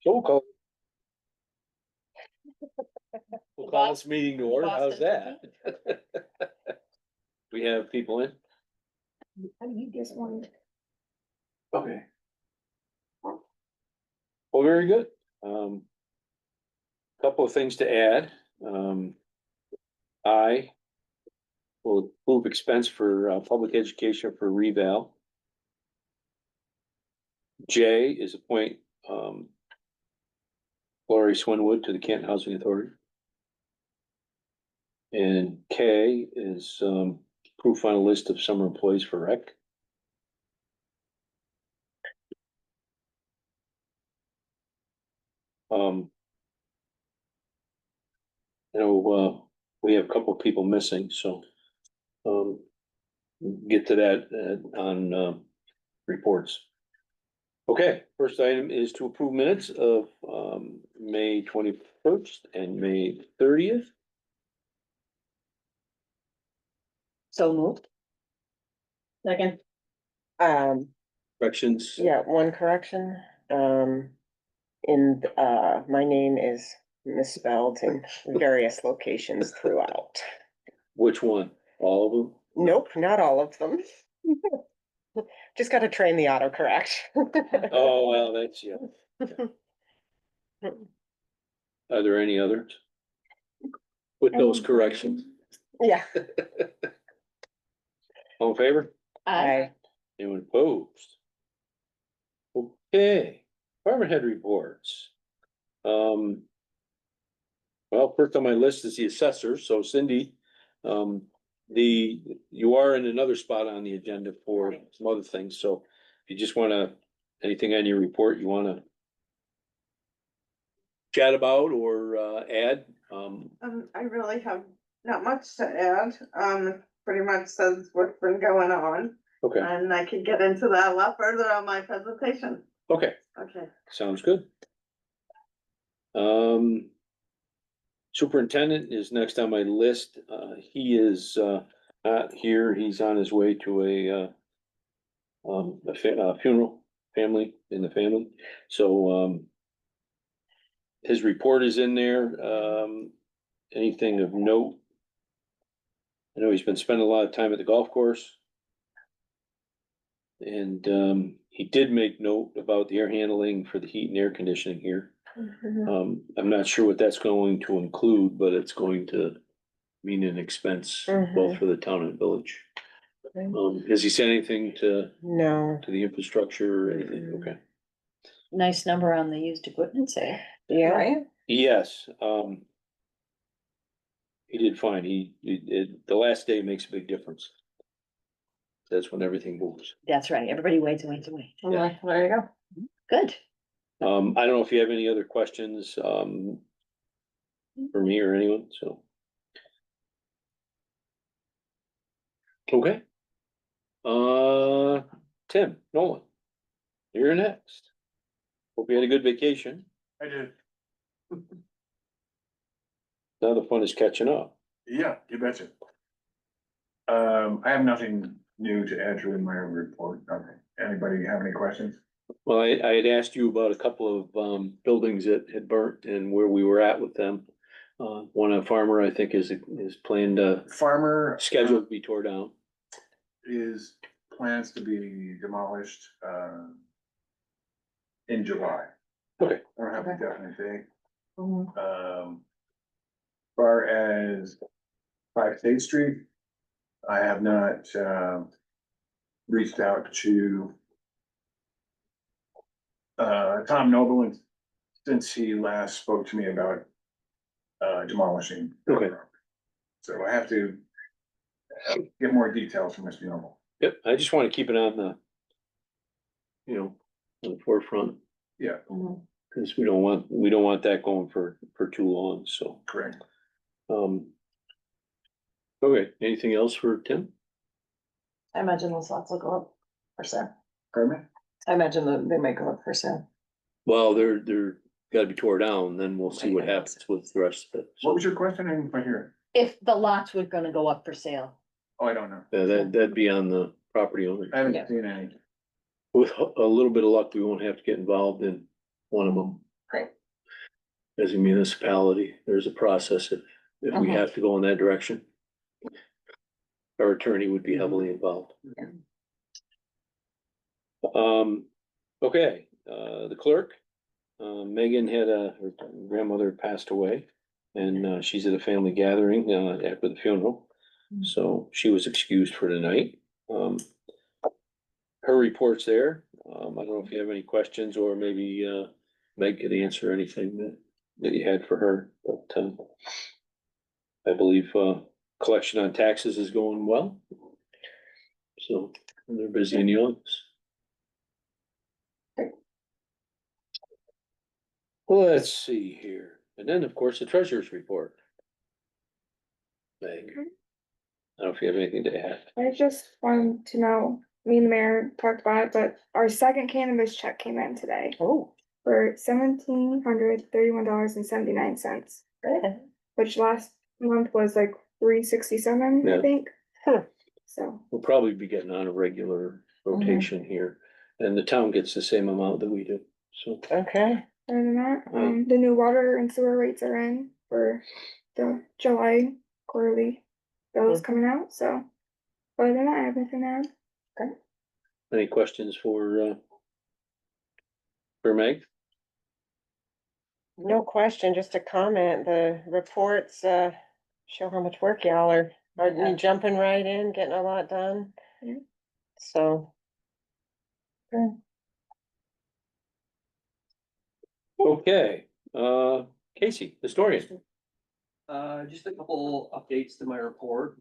So we'll call this meeting to order. How's that? We have people in? You just wanted. Okay. Well, very good. Couple of things to add. I will approve expense for public education for reval. J is appoint Lori Swinwood to the Canton Housing Authority. And K is approve final list of summer employees for rec. We have a couple of people missing, so get to that on reports. Okay, first item is to approve minutes of May 21st and May 30th. So moved. Second. Corrections? Yeah, one correction, my name is misspelled in various locations throughout. Which one? All of them? Nope, not all of them. Just gotta train the autocorrect. Oh, well, that's, yeah. Are there any others? With those corrections? Yeah. All in favor? I, Anyone opposed? Okay, department head reports. Well, first on my list is the assessor, so Cindy, you are in another spot on the agenda for some other things, so if you just wanna, anything on your report you wanna chat about or add? I really have not much to add, pretty much says what's been going on, Okay, and I could get into that a lot further on my presentation. okay, Okay. sounds good. Superintendent is next on my list. He is not here. He's on his way to a funeral, family in the family. So his report is in there. Anything of note? I know he's been spending a lot of time at the golf course. And he did make note about the air handling for the heat and air conditioning here. I'm not sure what that's going to include, but it's going to mean an expense both for the town and village. Has he said anything no, to the infrastructure or anything? Okay. Nice number on the used equipment sale. yeah, Right? Yes, he did fine. The last day makes a big difference. That's when everything moves. That's right. Everybody waits and waits and waits. Yeah. There you go. Good. I don't know if you have any other questions, for me or anyone, so. Okay. Tim, Nolan, you're next. Hope you had a good vacation. I did. Now the fun is catching up. Yeah, you betcha. I have nothing new to add to in my report. Okay. Anybody have any questions? Well, I had asked you about a couple of buildings that had burnt and where we were at with them. One on Farmer, I think, is planned Farmer. scheduled to be tore down. Is plans to be demolished, in July. Okay. I don't have a definite date. Mhm. Far as 5 State Street, I have not, reached out to Tom Noble since he last spoke to me about demolishing. Okay. So I have to get more details from Mr. Noble. Yep, I just want to keep it on the, on the forefront, Yeah, because we don't want that going for too long, so. correct. Okay, anything else for Tim? I imagine those lots will go up for sale. Pardon me? I imagine that they might go up for sale. Well, they're gotta be tore down, then we'll see what Right. happens with the rest of it. What So, was your question? I didn't quite hear it. If the lots were gonna go up for sale. Oh, I don't know. that'd be on the property owner. I haven't Yeah. seen any. With a little bit of luck, we won't have to get involved in one of them. Great. As a municipality, there's a process if we Mhm. have to go in that direction. Our attorney would be heavily involved. Yeah. Okay, the clerk, Megan had her grandmother passed away. And she's at a family gathering after the funeral, so she was excused for tonight. Her report's there. I don't know if you have any questions or maybe Meg could answer anything that you had for her, but I believe collection on taxes is going well. So they're busy in the office. Let's see here, and then of course the treasurer's report. Meg, I don't know if you have anything to add. I just wanted to know, me and the mayor talked about it, but our second cannabis check came in today Oh, for $1,731.79, good. which last month was like $367, Yeah. I think. Huh. So, We'll probably be getting on a regular rotation here, and the town gets the same amount that we do, so. Okay, other than that, Right. the new water and sewer rates are in for the July quarterly bills coming out, so. Other than that, I have nothing to add. Any questions for Meg? no question, just a comment, the reports, show how much work y'all are Yeah. jumping right in, getting a lot done. Yeah. So, Okay, Casey, historian. Just a couple updates to my report,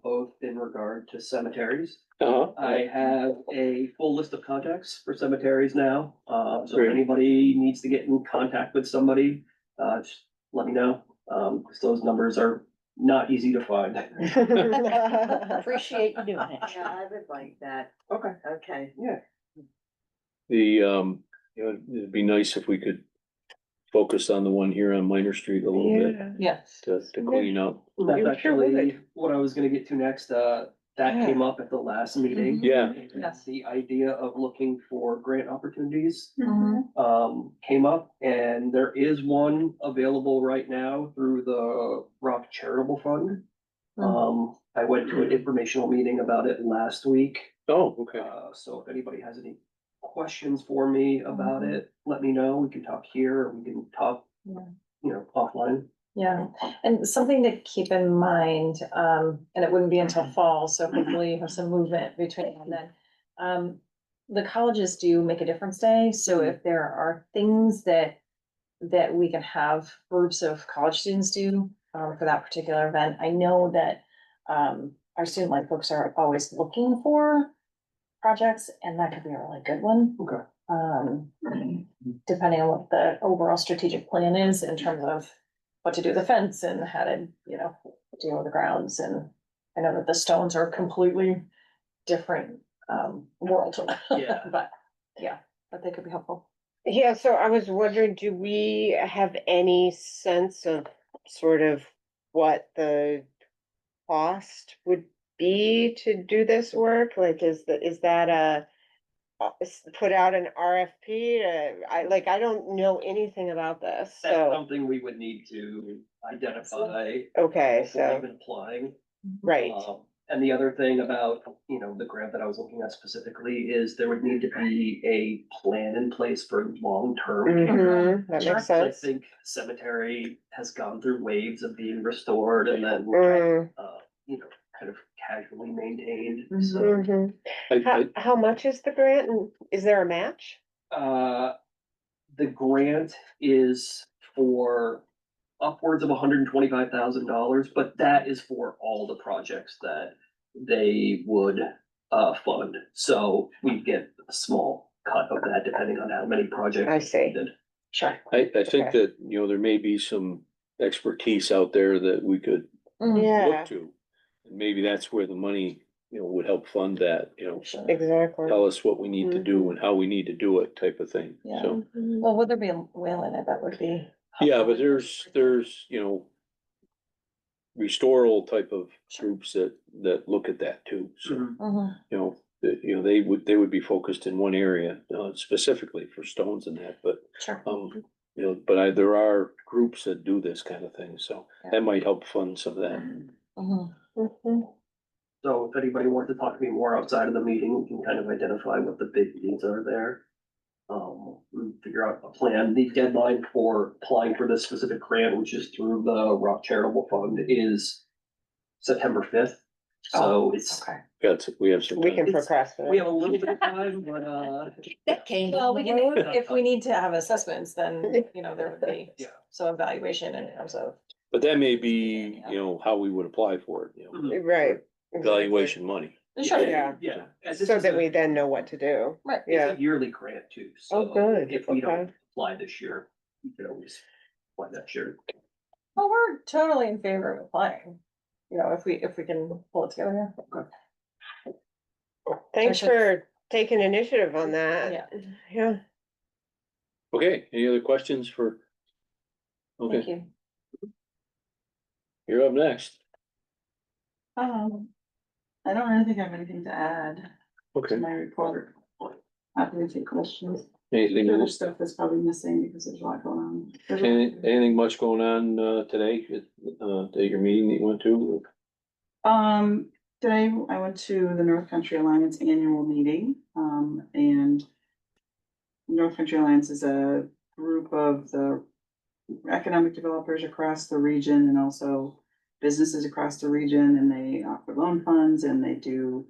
both in regard to cemeteries. Uh-huh. I have a full list of contacts for cemeteries now, so Great. if anybody needs to get in contact with somebody, just let me know. Cause those numbers are not easy to find. Appreciate you doing it. Yeah, I would like that. Okay. Okay. Yeah. You know, it'd be nice if we could focus on the one here on Minor Street a little bit Yes. to clean up. That's You sure would. actually what I was gonna get to next, that came up at the last meeting. Yeah. Yes. The idea of looking for grant opportunities Mhm. came up, and there is one available right now through the Rock Charitable Fund. I went to an informational meeting about it last week, Oh, okay. so if anybody has any questions for me about it, let me know. We can talk here, or we can talk, Yeah. Offline. Yeah, and something to keep in mind, and it wouldn't be until fall, so hopefully you have some movement between now and then. The colleges do make a difference day, so if there are things that we can have groups of college students do, for that particular event, I know that, our student life folks are always looking for projects, and that could be a really good one. Okay. Depending on what the overall strategic plan is in terms of what to do with the fence and how to, deal with the grounds, and I know that the stones are completely different, world. Yeah. But they could be helpful. yeah, so I was wondering, do we have any sense of sort of what the cost would be to do this work? Like, is that put out an RFP? I don't know anything about this, That's so, something we would need to identify. okay, before so, even applying. right, And the other thing about, the grant that I was looking at specifically is there would need to be a plan in place for long-term. that Sure. makes So I sense. think cemetery has gone through waves of being restored and then, Mm, kind of casually maintained, Mhm. so. mhm. How much is the grant, and is there a match? The grant is for upwards of $125,000, but that is for all the projects that they would fund. So we get a small cut of that depending on how many projects. I see. funded. Sure. I think Okay. that, there may be some expertise out there that we could Yeah, look to. And maybe that's where the money, would help fund that, exactly. tell us what we need to do and how we need to do it type of thing, Yeah. so. Well, would there be a whale in it? That would be. Yeah, helpful. but there's, restoral type of groups that look at that too, so, Mhm. Mhm. they would be focused in one area, specifically for stones and that, but, Sure. You know, but there are groups that do this kind of thing, so that might help fund some of that. Mhm. Mhm. So if anybody wants to talk to me more outside of the meeting, we can kind of identify what the big needs are there. And figure out a plan. The deadline for applying for this specific grant, which is through the Rock Charitable Fund, is September 5th. So it's, Okay. We have some We can time. procrastinate. we have a little bit of time, but, That came. Well, we can, if we need to have assessments, then, you know, there would be Yeah. some evaluation in terms of. But that may be, you know, how we would apply for it, you know, Mhm. Right. evaluation money. Sure. Yeah. Yeah. And this So is that a- we then know what to do. Right. It's Yeah. a yearly grant too, Oh, so good. if we don't Okay. apply this year, we can always apply next year. Well, we're totally in favor of applying, you know, if we can pull it together. Thanks should- for taking initiative on that. Yeah. Yeah. Okay, any other questions for? Thank Okay, you. you're up next. I don't really think I have anything to add to Okay, my report. Happy to take questions. anything, The other stuff is probably missing because there's a lot going on. anything much going on, today, at your meeting that you went to? Today I went to the North Country Alliance annual meeting, and North Country Alliance is a group of the economic developers across the region and also businesses across the region, and they offer loan funds and they do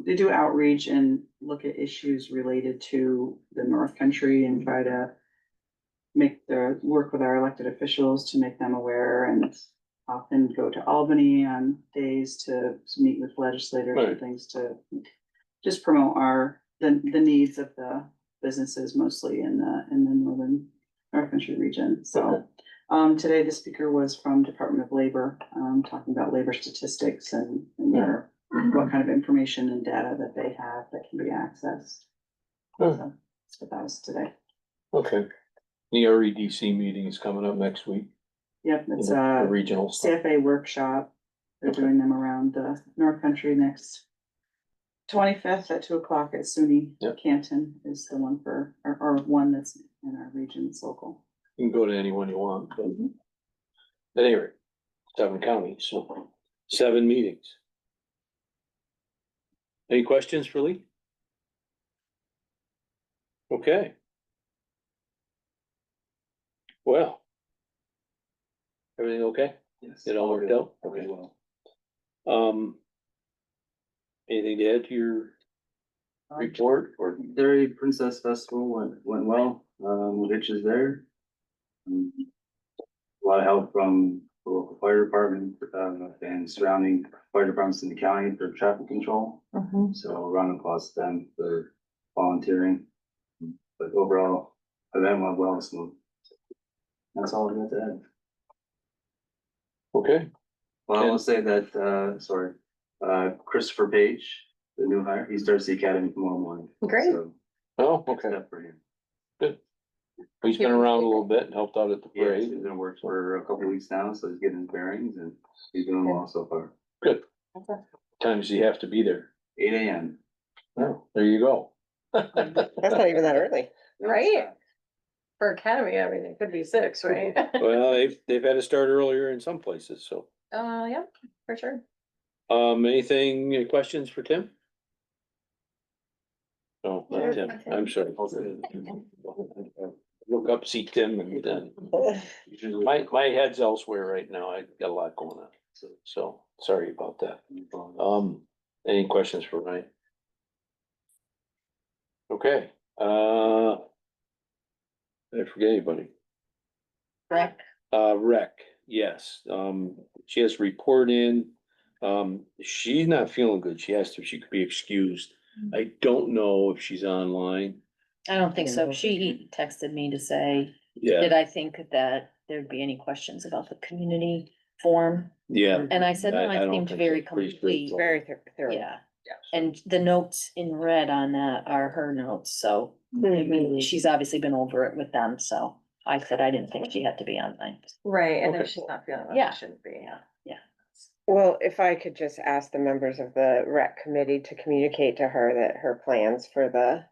they do outreach and look at issues related to the North Country and try to work with our elected officials to make them aware, and often go to Albany on days to meet with legislators and Right. things to just promote the needs of the businesses mostly in the North Country region. So today the speaker was from Department of Labor, talking about labor statistics and what kind of information and data that they have that can be accessed. Hmm. So that's what that was today. Okay, the REDC meeting is coming up next week. Yep, it's The a regional stuff. CFA workshop. They're doing them around the North Country next 25th at 2 o'clock at SUNY. Yep. Canton is the one or one that's in our region, it's local. You can go to anyone you want, but at any rate, 7 counties, so 7 meetings. Any questions for Lee? Okay. Well. Everything okay? Yes. It all worked out? Okay. Um. Anything to add to your report or? Dairy Princess Festival went well, Rich is there. A lot of help from the local fire department, and surrounding fire departments in the county for traffic control. So a round of applause to them for volunteering. But overall, event went well, smooth. That's all I got to add. Okay, Well, I will say that, Christopher Page, the new hire, he starts the academy tomorrow morning. Great. So, oh, next okay, step for him. he's been around a little bit and helped out at the Yeah, parade. he's been working for a couple of weeks now, so he's getting his bearings and he's doing well so far. Good. Times you have to be there. 8 AM. Oh, there you go. That's not even that early. Right? For academy, I mean, it could be 6, right? Well, they've had to start earlier in some places, so. Yeah, for sure. Any questions for Tim? Oh, not Yeah, Tim, nothing. I'm sorry. Look up, see Tim and then, my head's elsewhere right now, I got a lot going on, so, sorry about that. Any questions for Ryan? Okay, did I forget anybody? Rec. Rec, yes, she has to report in, she's not feeling good, she asked if she could be excused. I don't know if she's online, I don't think so. She texted me to say, yeah, did I think that there'd be any questions about the community forum? yeah. And I said, no, I I don't seemed think very so. Pretty complete. straightforward. Very thorough. Yeah. And the notes in red on that are her notes, so I mean, she's obviously been over it with them, so I said I didn't think she had to be online. Right, and Okay. if she's not feeling well, Yeah. she shouldn't be, yeah. Well, if I could just ask the members of the rec committee to communicate to her that her plans for the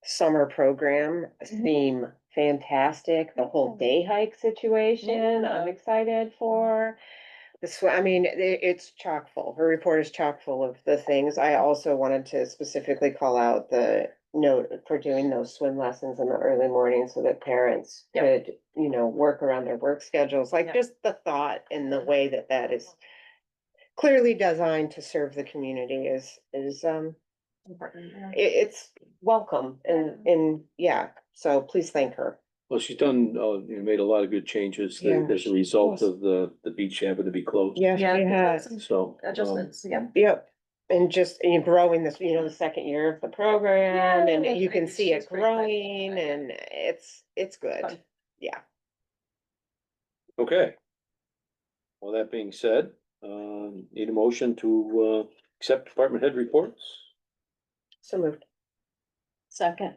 summer program seem fantastic. The whole day hike situation, I'm excited for. I mean, it's chock full. Her report is chock full of the things. I also wanted to specifically call out the note for doing those swim lessons in the early morning so that parents could, you know, work around their work schedules. Like Yep. just the thought and the way that that is clearly designed to serve the community is Important, yeah. it's welcome and yeah, so please thank her. Well, she's done, made a lot of good changes Yeah. as a result of the beach having to be closed. Yeah, Yeah, she has. some So, adjustments, yeah. Yep, and just growing this, you know, the second year of the program, Yeah, and you can she's see it pretty excited growing, about it, yeah. and it's good. Fun. Yeah, okay. Well, that being said, need a motion to, accept department head reports? so moved. Second.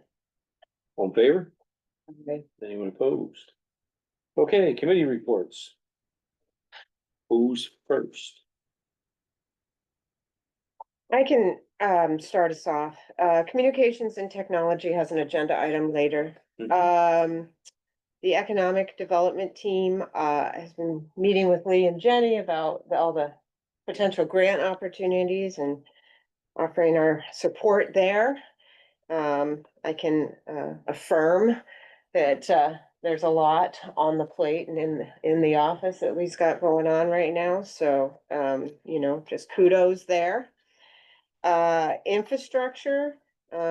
All in favor? Okay. Anyone opposed? Okay, committee reports. Who's first? I can start us off. Communications and technology has an agenda item later. The economic development team has been meeting with Lee and Jenny about all the potential grant opportunities and offering our support there. I can affirm that there's a lot on the plate and in the office that Lee's got going on right now. So you know, just kudos there. Infrastructure,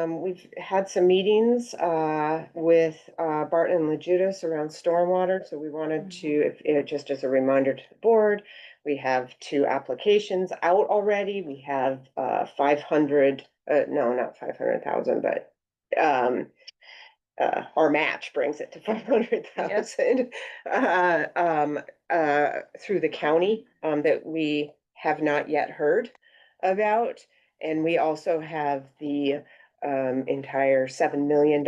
we've had some meetings with Barton and Lejudas around stormwater, so we wanted to, just as a reminder to the board, we have 2 applications out already. We have 500, no, not 500,000, but our match brings it to 500,000 through the county that we have not yet heard about. And we also have the entire $7 million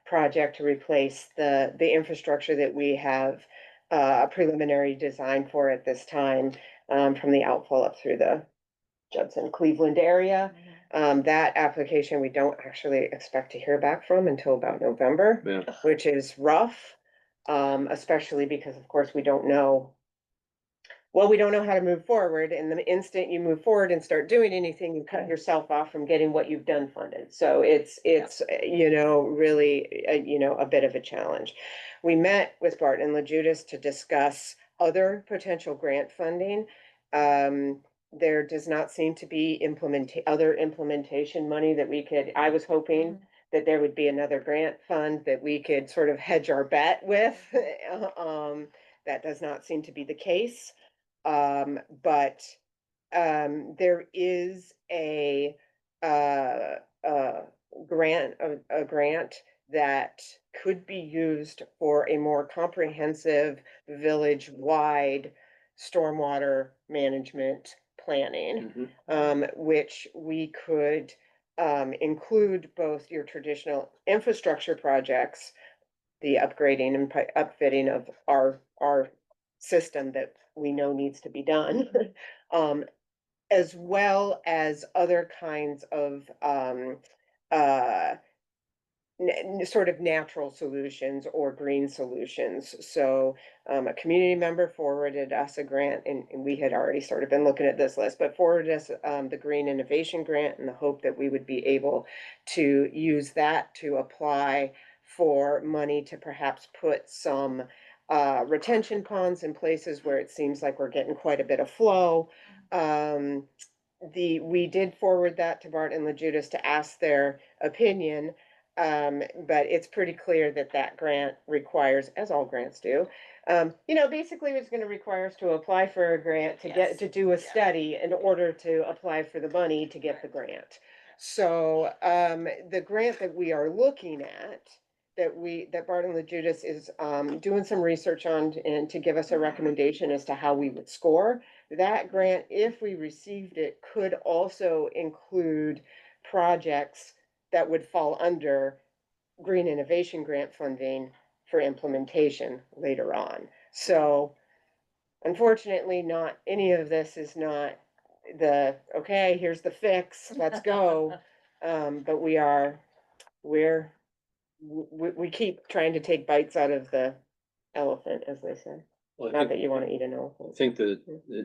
project to replace the infrastructure that we have a preliminary design for at this time from the outfall up through the Judson, Cleveland area. That application, we don't actually expect to hear back from until about November, Yeah. which is rough. Especially because of course we don't know. Well, we don't know how to move forward, and the instant you move forward and start doing anything, you cut yourself off from getting what you've done funded. So it's, you know, really, you know, a bit of a challenge. We met with Barton and Lejudas to discuss other potential grant funding. There does not seem to be other implementation money that we could, I was hoping that there would be another grant fund that we could sort of hedge our bet with. That does not seem to be the case. But there is a grant, a grant that could be used for a more comprehensive village-wide stormwater management planning, which we could include both your traditional infrastructure projects, the upgrading and upfitting of our system that we know needs to be done, as well as other kinds of sort of natural solutions or green solutions. So a community member forwarded us a grant, and we had already sort of been looking at this list, but forwarded us the Green Innovation Grant in the hope that we would be able to use that to apply for money to perhaps put some retention ponds in places where it seems like we're getting quite a bit of flow. We did forward that to Bart and Lejudas to ask their opinion. But it's pretty clear that that grant requires, as all grants do, you know, basically it's going to require us to apply for a grant to get to do a study in order to apply for the money to get the grant. So the grant that we are looking at, that Bart and Lejudas is doing some research on and to give us a recommendation as to how we would score. That grant, if we received it, could also include projects that would fall under Green Innovation Grant funding for implementation later on. So unfortunately, not any of this is not okay, here's the fix, let's go. But we are we keep trying to take bites out of the elephant, as they say. Well, I Not think- that you wanna eat an I elephant. think that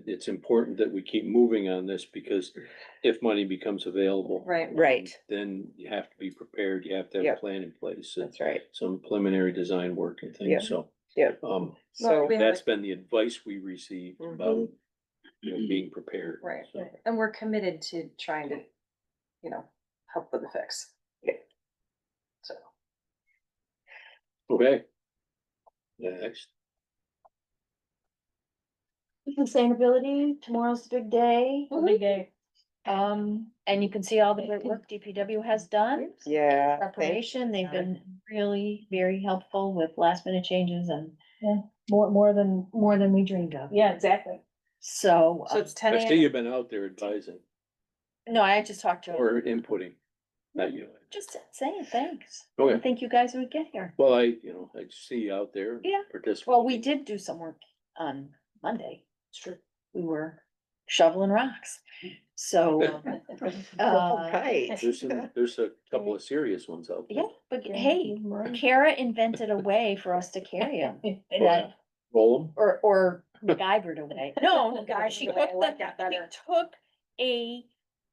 it's important that we keep moving on this, because if money becomes available. Right. Right, Then you have to be prepared, you have to have Yep. a plan in place, and that's right. some preliminary design work and Yeah. things, so. Yeah. So we have That's a- been the advice we received about, being prepared. Right, so. and we're committed to trying to, help with the fix. Yeah. So, Okay. Next. Sustainability, tomorrow's the big day. big day. And you can see all the great work DPW has done. Yeah. Preparation, they've been really very helpful with last minute changes and. Yeah. More than we dreamed of. Yeah, exactly. So. So it's 10 I see a.m. you've been out there advising No, I just talked to him, or inputting, not you. just saying thanks. I Okay, didn't think you guys would get here. well, I see you out there. Yeah. Participating. Well, we did do some work on Monday. It's true. We were shoveling rocks. So, Right. There's a couple of serious ones out there. yeah, but hey, Kara invented a way for us to carry them. That, Roll them. or MacGyvered away. No, guys, she I like took, that she better. took a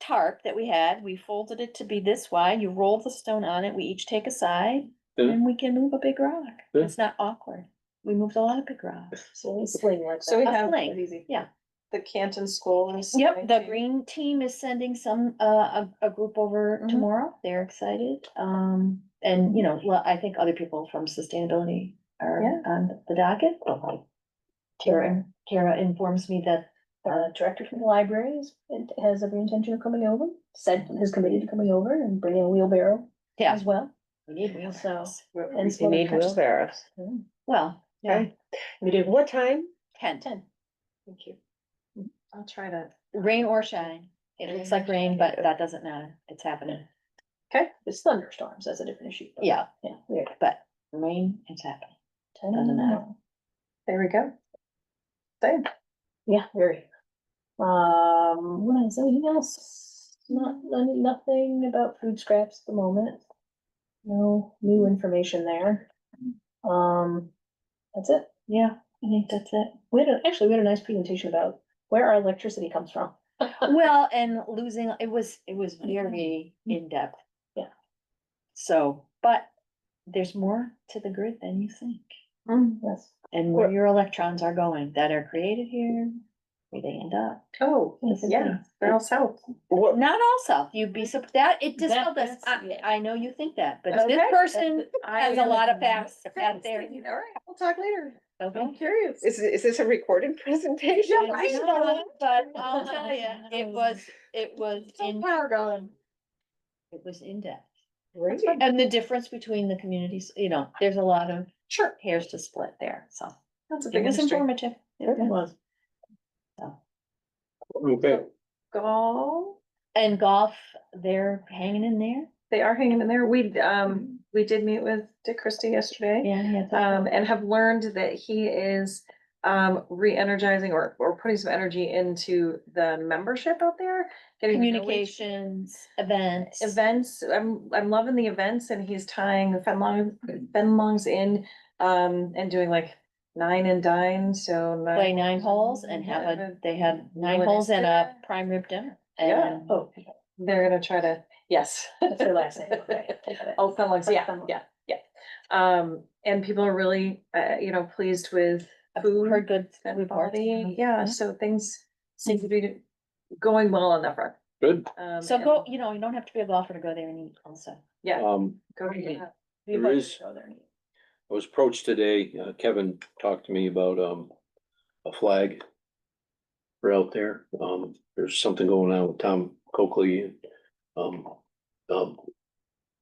tarp that we had, we folded it to be this wide, you roll the stone on it, we each take a side, Yeah. and we can move a big rock. Yeah. It's not awkward. We moved a lot of big rocks. So we sling like that. So we A have sling, yeah. the Canton School is. Yep, the going to- green team is sending some, a group over Mhm. tomorrow. They're excited. And well, I think other people from sustainability are Yeah. on the docket. Kara informs me that director from the library has every intention of coming over, said his committee to coming over and bringing a wheelbarrow as well. We need wheelbarrows. And You some other need types. wheelbarrows. Well, yeah, Okay. We did, what time? 10. Thank you. I'll try to. Rain or shine. It looks like rain, but that doesn't matter. It's happening. Okay. It's thunderstorms, that's a different issue. Yeah, but rain, it's happening. Doesn't matter. There we go. Same. Yeah, very. What is anything else? Nothing about food scraps at the moment. No new information there. That's it. Yeah, I think that's it. We had a nice presentation about where our electricity comes from. Well, and losing, it was very in-depth. Yeah. So, but there's more to the grid than you think. Yes. And where your electrons are going, that are created here, where they end up. Oh, yeah, they're all south. What, Not all south, you'd be, that, it just That- told us, that's- I know you think that, but this Okay. person has a lot of facts out there. All right, we'll talk later. Okay. I'm curious. is this a recorded presentation? I know, but I'll tell you, it was in, Power going. it was in depth. Great. And the difference between the communities, there's a lot of Sure. hairs to split there, so. That's a It big was industry. informative. It was. So, Okay, Go. and golf, they're hanging in there. They are hanging in there. We did meet with Dick Christie yesterday. Yeah. And have learned that he is re-energizing or putting some energy into the membership out there. getting to know each- Communications, events. Events, I'm loving the events, and he's tying the Fenlongs in, and doing like 9 and dine, so. Play 9 holes and they had 9 Really holes nice and a dinner. prime rib dinner. Yeah. And- Oh, they're gonna try to, yes. That's their last name, okay. Oh, Fenlongs, yeah. And people are really, pleased with I've food heard good and reports. quality. Yeah, so things seem to be going well on that front. good. So And- go, you don't have to be a golfer to go there and eat also. Yeah. Go there to is, Go there and eat. I was approached today, Kevin talked to me about, a flag for out there. There's something going on with Tom Coakley,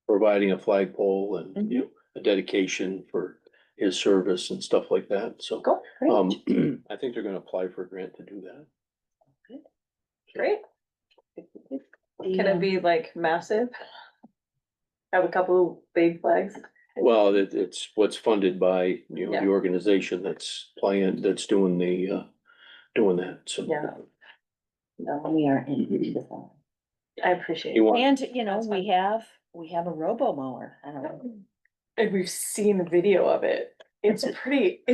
providing a flagpole and, a dedication for his service and stuff like that, so. Go, great, I think they're gonna apply for a grant to do that. great. Can it be like massive? Have a couple of big flags? Well, it's what's funded by, Yeah. the organization that's doing doing that, so. Yeah. No, we are in this one. I appreciate He it. wants, And, you know, That's we have a robo mower. I don't know. And we've seen the video of it. It's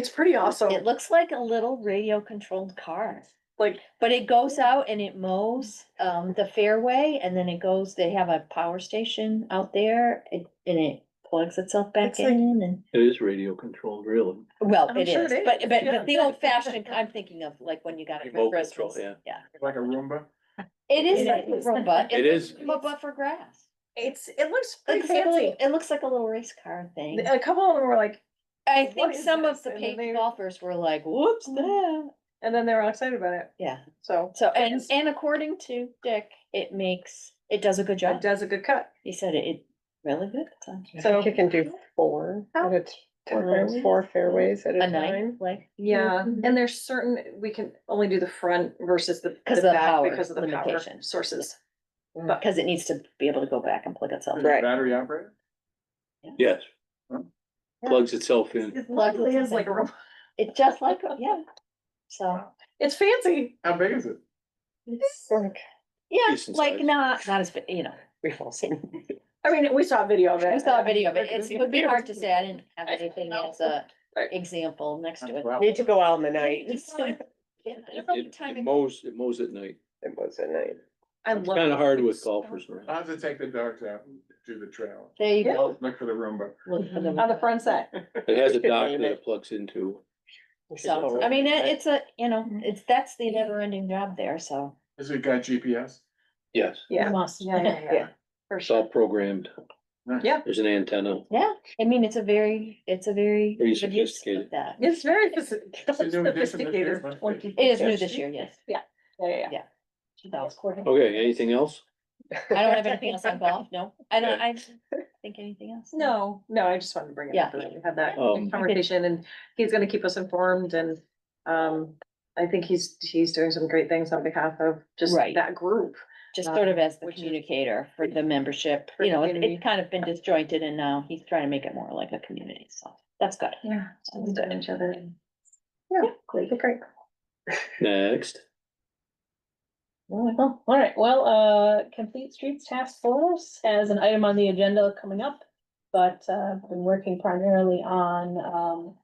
pretty awesome. It looks like a little radio controlled car. Like, But it goes out and it mows, the fairway and then it goes, they have a power station out there and it plugs itself back It's like- in and, it is radio controlled, really. well, I'm it sure is, it but, is, but, yeah. but the old fashioned, I'm thinking of like when you got it for Remote control, Christmas. yeah. Yeah. Like a Roomba? It is It like a is. robot. It is. But for grass. it looks pretty Looks like a little- fancy. It looks like a little race car thing. A couple of them were like, I what think is some of this? the And then paid they- golfers were like, whoops, that. and then they were all excited about it. Yeah. So So, and according to Dick, it does a good it job. does a good cut. He said it really good. So, I So- think you can do four at a Four time, fairways? four fairways at a a night, time. like. Yeah, Mhm. and there's certain, we can only do the front versus the 'Cause the of the back power because of the power limitation. sources. Because it needs to be able to go back and plug itself. Right. Battery operated? Yes. Huh? Plugs itself in. It Plug literally it is like a in. robot. It's just like, yeah. So, It's fancy. How big is it? it's, Like, yeah, Decent like size. not as, you know. we've all seen. I mean, we saw a video of it. I saw a video of it. It would be hard to say. I didn't have anything as a Right. example next to it. Wow. Need to go out in the night. Yeah, I don't know what time It it- mows at night. It was at night. I It's love kind it. of hard with It's- golfers around. I'll have to take the dogs out and do the trail. There you Yeah. go. Look for the Roomba. Look for the- On the front set. It has a You could dock name that it. it plugs into. So, I mean, it's a, you know, that's the never ending job there, so. Has it got GPS? Yes, Yeah. Must. Yeah. For it's all sure. programmed. Yeah. There's an antenna. Yeah, I mean, it's a very Very good use sophisticated. of that. It's very It's a new addition this year, sophisticated. must be. It is new this year, yes. Yeah. Okay, anything else? I don't have anything else on golf, no. I don't, I think anything else. No, I just wanted to bring it up, Yeah. that we had that Um, conversation and he's gonna keep us informed and, I think he's doing some great things on behalf of just Right. that group. Just sort of as the Which is- communicator for the membership, For you know, community. it's kind of been disjointed and now he's trying to make it more like a community, so that's good. Yeah. Sounds good. Each other. Yeah, great. Next. Oh, all right, well, Complete Streets Task Force has an item on the agenda coming up. But, been working primarily on,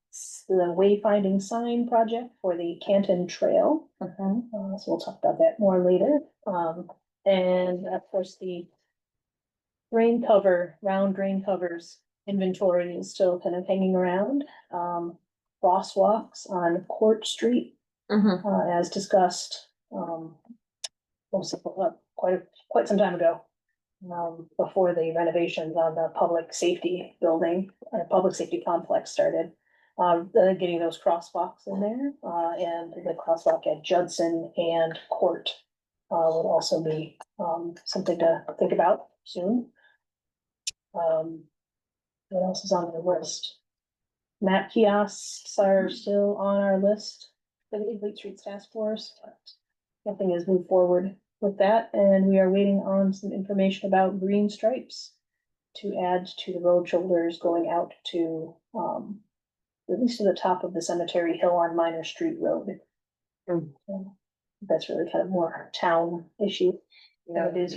the wayfinding sign project for the Canton Trail. So we'll talk about that more later. And of course, the round drain covers inventory is still kind of hanging around. Crosswalks on Court Street, as discussed, quite some time ago. Before the renovations on the public safety building, public safety complex started. Getting those crosswalks in there, and the crosswalk at Judson and Court. Would also be, something to think about soon. What else is on the list? Map kiosks are still on our list for the Complete Streets Task Force, but nothing has moved forward with that, and we are waiting on some information about green stripes to add to the road shoulders going out to, at least to the top of the Cemetery Hill on Minor Street Road. That's really kind of more town issue. Yeah, than it is.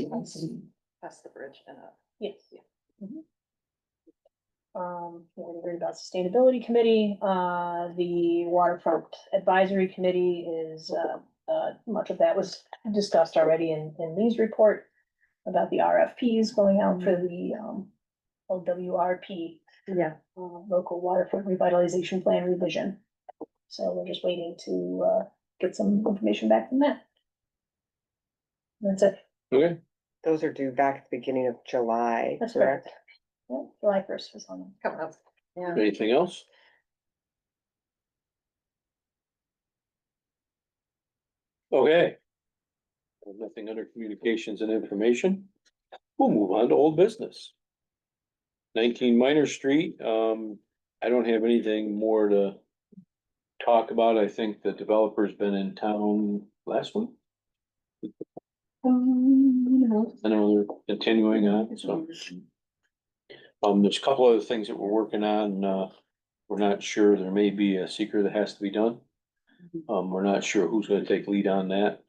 Past the bridge and up. Yes. Mhm. We heard about Sustainability Committee, the Waterfront Advisory Committee is, much of that was discussed already in Lee's report. About the RFPs going out for the, LWRP, Yeah. local waterfront revitalization plan revision. So we're just waiting to, get some information back from that. That's it. Okay, Those are due back at the beginning of July, That's correct? correct. Yeah, July 1st was on. Coming up. Yeah. anything else? Okay. Nothing under communications and information. We'll move on to old business. 19 Minor Street, I don't have anything more to talk about. I think the developer's been in town last week. I know they're continuing on, so. There's a couple other things that we're working on, we're not sure, there may be a seeker that has to be done. We're not sure who's gonna take lead on that,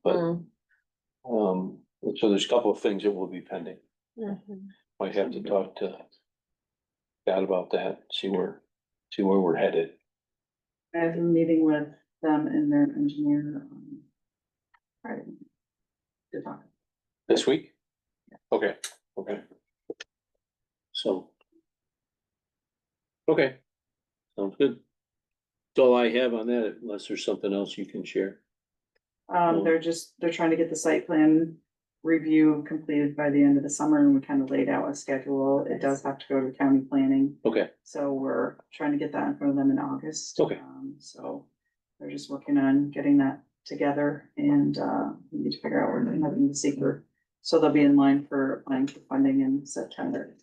but. So there's a couple of things that will be pending. Might have to talk to Scott about that, see where we're headed. I have a meeting with them and their engineer. Friday to talk. This week? Okay, okay. So. Okay, sounds good. That's all I have on that, unless there's something else you can share. They're trying to get the site plan review completed by the end of the summer, and we kind of laid out a schedule. It does have to go to county planning. Okay, So we're trying to get that in front of them in August. Okay. So they're just working on getting that together, and we need to figure out where they're having the secret. So they'll be in line for applying for funding in September.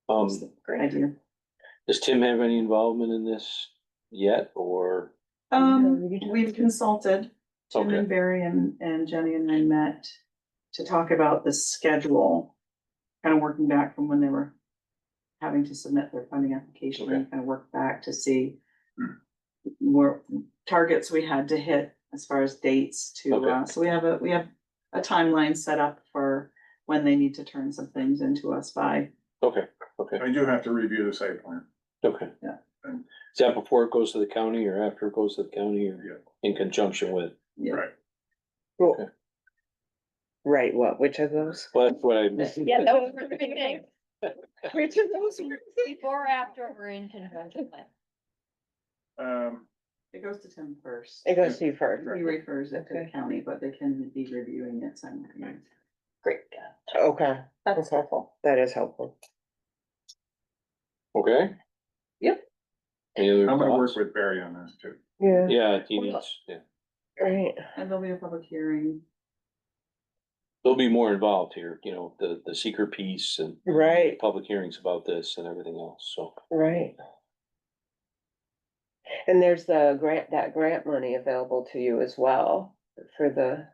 That's the great idea. Does Tim have any involvement in this yet, or? We've consulted, Tim Okay. and Barry and Jenny and I met to talk about the schedule. Kind of working back from when they were having to submit their funding application, Okay. and kind of work back to see more targets we had to hit as far as dates to, Okay. so we have a timeline set up for when they need to turn some things into us by. Okay, okay, I do have to review the site plan. okay. Yeah. Is that before it goes to the county or after it goes to the county or Yeah. in conjunction with? Yeah. Right. Okay. Right, what, which of those? Well, that's what I. Yeah, that was the big thing. Which of those were? Before or after or in conjunction with. It goes to Tim first. It goes to you first. He refers it to the Okay. county, but they can be reviewing it simultaneously. Great. Okay, That's helpful. that is helpful. Okay. Yep. Any other I'm gonna work thoughts? with Barry on this too. Yeah, Yeah, he needs, yeah. right. And there'll be a public hearing. There'll be more involved here, you know, the seeker piece and Right, public hearings about this and everything else, so. right. And there's the grant, that grant money available to you as well for the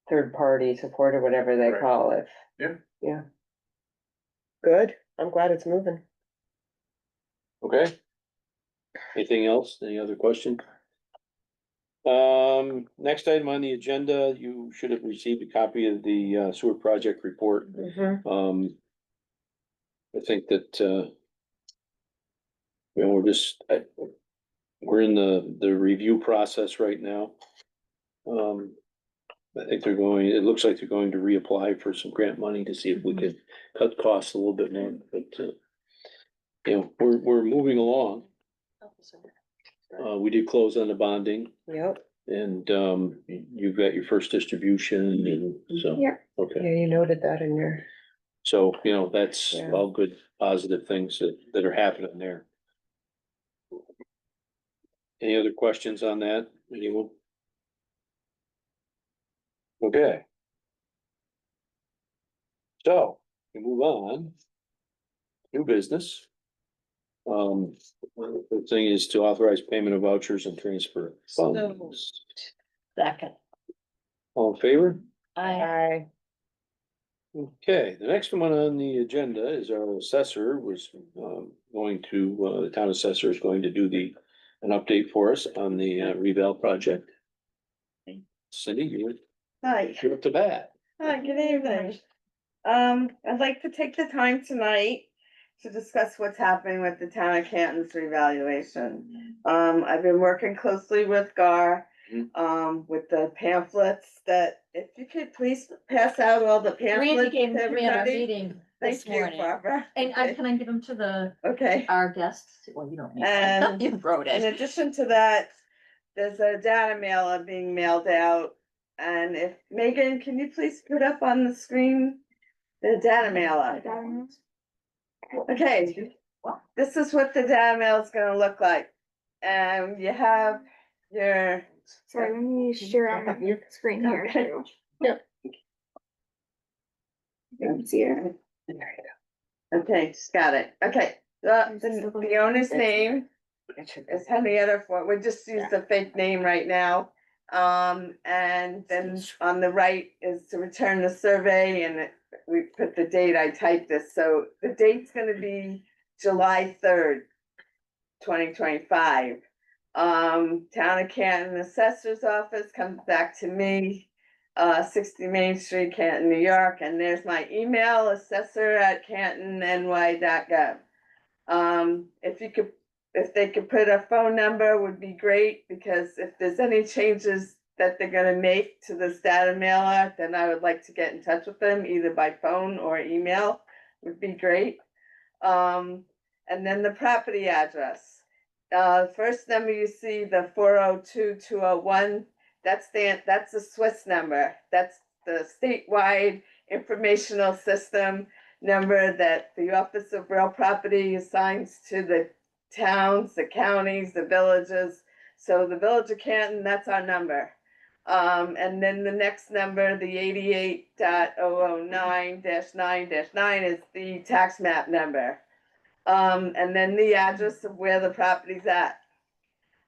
third party support or whatever they Right. call it. Yeah. Yeah. Good, I'm glad it's moving. Okay. Anything else? Any other question? Next item on the agenda, you should have received a copy of the sewer project report. I think that, you know, we're in the review process right now. I think it looks like they're going to reapply for some grant money to see if we can cut costs a little bit more, but, you know, we're moving along. We did close on the bonding Yep, and, you've got your first distribution and so, Yeah. okay. yeah, you noted that in your, So, you know, that's Yeah. all good, positive things that are happening there. Any other questions on that? Anyone? Okay. So, we move on. New business. The thing is to authorize payment of vouchers and transfer funds. Second. All in favor? I, Okay, the next one on the agenda is our assessor was going to, the town assessor is going to do an update for us on the revale project. Cindy, Hi. you're up to bat. Hi, good evening. I'd like to take the time tonight to discuss what's happening with the town of Canton's revaluation. I've been working closely with Gar, with the pamphlets that, if you could please pass out all the Randy pamphlets gave to them to me at our everybody. meeting this Thank you, morning. Barbara. And can I give them to Okay. our guests? Well, you don't need And it. You wrote in it. addition to that, there's a data mailer being mailed out. And if, Megan, can you please put up on the screen the data mailer? Okay, this is what the data mail is gonna look like. And you have your, Sorry, let me share on your screen here Okay. too. Yep. You can see it. okay, just got it. Okay, the owner's name is Henrietta Ford. We just use the fake name right now. And then on the right is to return the survey, and we put the date, I typed this, so the date's gonna be July 3rd, 2025. Town of Canton Assessor's Office comes back to me. 60 Main Street, Canton, New York, and there's my email, assessor@cantonny.gov. If they could put a phone number would be great, because if there's any changes that they're gonna make to this data mailer, then I would like to get in touch with them either by phone or email would be great. And then the property address. First number you see, the 402-201, that's the Swiss number. That's the statewide informational system number that the Office of Real Property assigns to the towns, the counties, the villages. So the Village of Canton, that's our number. And then the next number, the 88.009-9-9 is the tax map number. And then the address of where the property's at.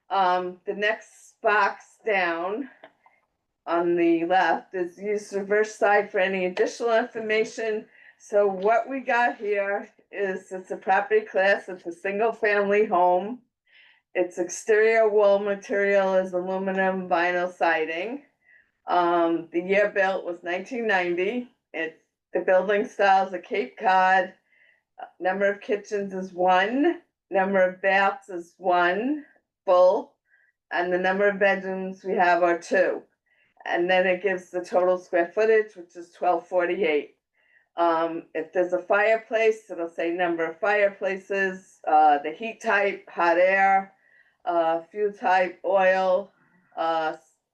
The next box down on the left is use reverse side for any additional information. So what we got here is, it's a property class, it's a single family home. Its exterior wall material is aluminum vinyl siding. The year built was 1990. The building style is a Cape Cod. Number of kitchens is 1. Number of baths is 1 full. And the number of bedrooms we have are 2. And then it gives the total square footage, which is 1248. If there's a fireplace, it'll say number of fireplaces, the heat type, hot air, fuel type, oil,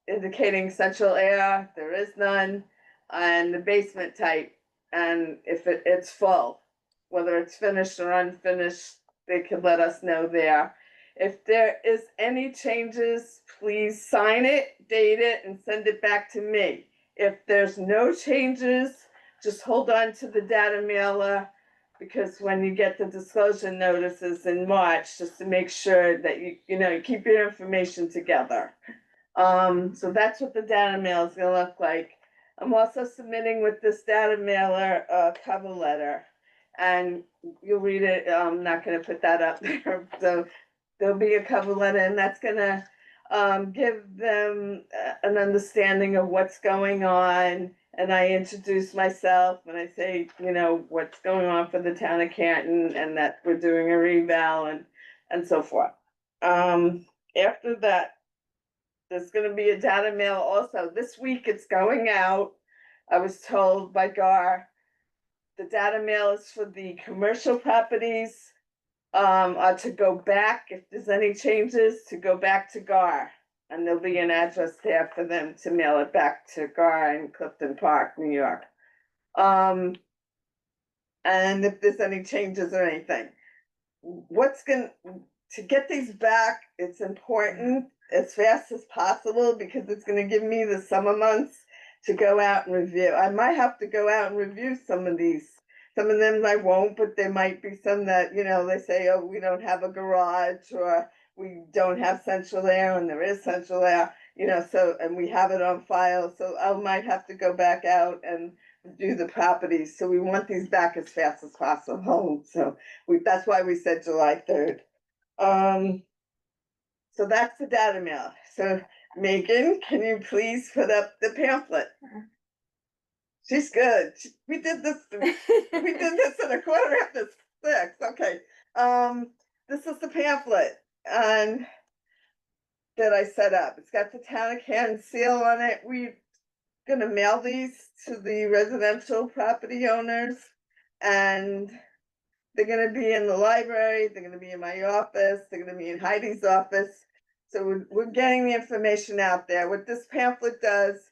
indicating central air, there is none, and the basement type, and if it's full, whether it's finished or unfinished, they could let us know there. If there is any changes, please sign it, date it, and send it back to me. If there's no changes, just hold on to the data mailer, because when you get the disclosure notices in March, just to make sure that you keep your information together. So that's what the data mail is gonna look like. I'm also submitting with this data mailer a cover letter, and you'll read it. I'm not gonna put that up there. So there'll be a cover letter, and that's gonna give them an understanding of what's going on. And I introduce myself and I say, what's going on for the town of Canton, and that we're doing a reval and so forth. After that, there's gonna be a data mail also. This week it's going out. I was told by Gar, the data mail is for the commercial properties, to go back, if there's any changes, to go back to Gar. And there'll be an address there for them to mail it back to Gar in Clifton Park, New York. And if there's any changes or anything, to get these back, it's important as fast as possible, because it's gonna give me the summer months to go out and review. I might have to go out and review some of these. Some of them I won't, but there might be some that, they say, oh, we don't have a garage, or we don't have central air, and there is central air, and we have it on file. So I might have to go back out and do the properties. So we want these back as fast as possible. So that's why we said July 3rd. So that's the data mail. So Megan, can you please put up the pamphlet? She's good. We did this at 6:15. Okay. This is the pamphlet and that I set up. It's got the town of Canton seal on it. We're gonna mail these to the residential property owners, and they're gonna be in the library, they're gonna be in my office, they're gonna be in Heidi's office. So we're getting the information out there. What this pamphlet does,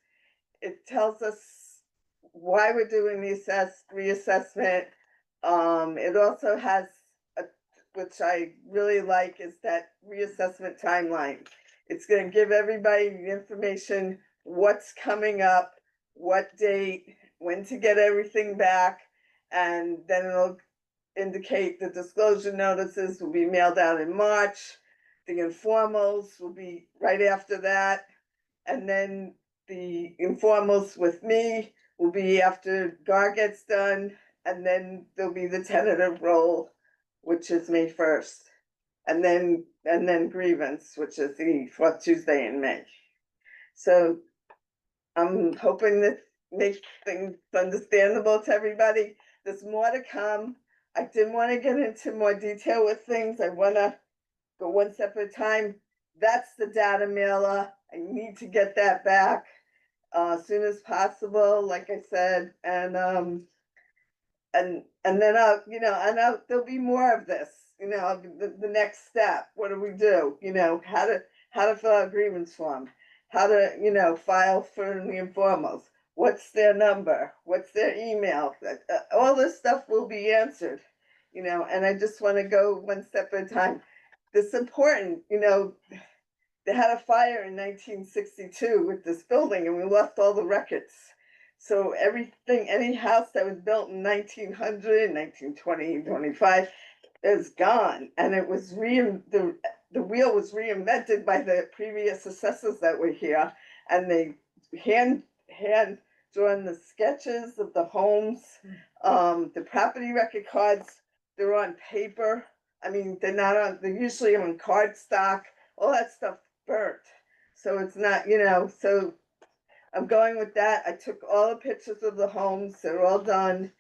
it tells us why we're doing the reassessment. It also has, which I really like, is that reassessment timeline. It's gonna give everybody the information, what's coming up, what date, when to get everything back, and then it'll indicate the disclosure notices will be mailed out in March. The informals will be right after that, and then the informals with me will be after Gar gets done, and then there'll be the tentative roll, which is May 1st, and then grievance, which is the 4th Tuesday in May. So I'm hoping this makes things understandable to everybody. There's more to come. I didn't want to get into more detail with things. I wanna go one step at a time. That's the data mailer. I need to get that back as soon as possible, like I said, and then there'll be more of this, the next step. What do we do? How to fill out grievance form, how to, file for the informals. What's their number? What's their email? All this stuff will be answered, and I just want to go one step at a time. This is important, they had a fire in 1962 with this building and we lost all the records. So everything, any house that was built in 1900, 1920, 25 is gone. And it was the wheel was reinvented by the previous assessors that were here. And they hand drawn the sketches of the homes, the property record cards, they're on paper. I mean, they're usually on cardstock, all that stuff burnt. So it's not, so I'm going with that. I took all the pictures of the homes, they're all done.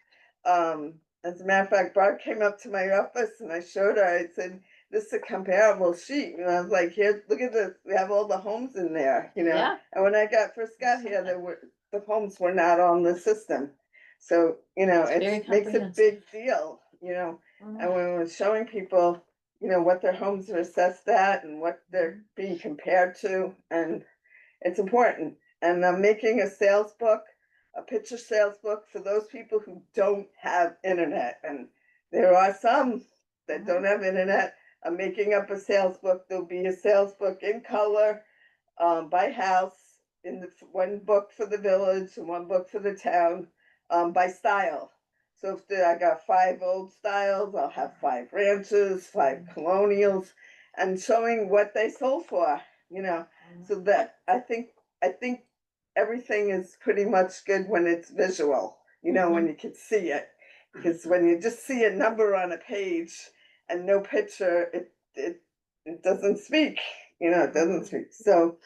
As a matter of fact, Barb came up to my office and I showed her, I said, this is a comparable sheet. And I was like, here, look at this, we have all the homes in there, Yeah. And when I first got here, the homes were not on the system. So, very it makes a comprehensive. big deal, and when we're showing people, what their homes are assessed at and what they're being compared to, and it's important. And I'm making a sales book, a picture sales book for those people who don't have internet. And there are some that don't have internet. I'm making up a sales book. There'll be a sales book in color, by house, one book for the village and one book for the town, by style. So if I got 5 old styles, I'll have 5 ranches, 5 colonials, and showing what they sold for, so that I think everything is pretty much good when it's visual, when you can see it. Because when you just see a number on a page and no picture, it doesn't speak, it doesn't speak. So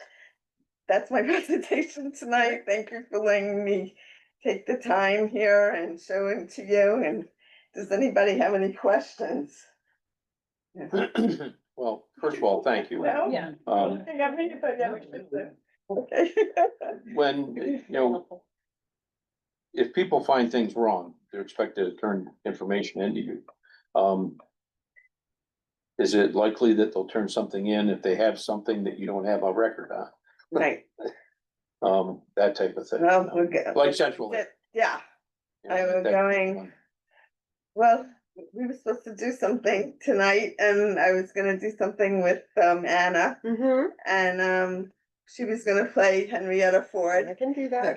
that's my presentation tonight. Thank you for letting me take the time here and show it to you. And does anybody have any questions? Well, first of all, thank you. Well, Yeah. Okay. When, if people find things wrong, they're expected to turn information into you. Is it likely that they'll turn something in if they have something that you don't have a record on? Right. That type of thing. Well, we're good. Like central. Yeah. I was going, well, we were supposed to do something tonight and I was gonna do something with Anna. And she was gonna play Henrietta Ford. I can do that.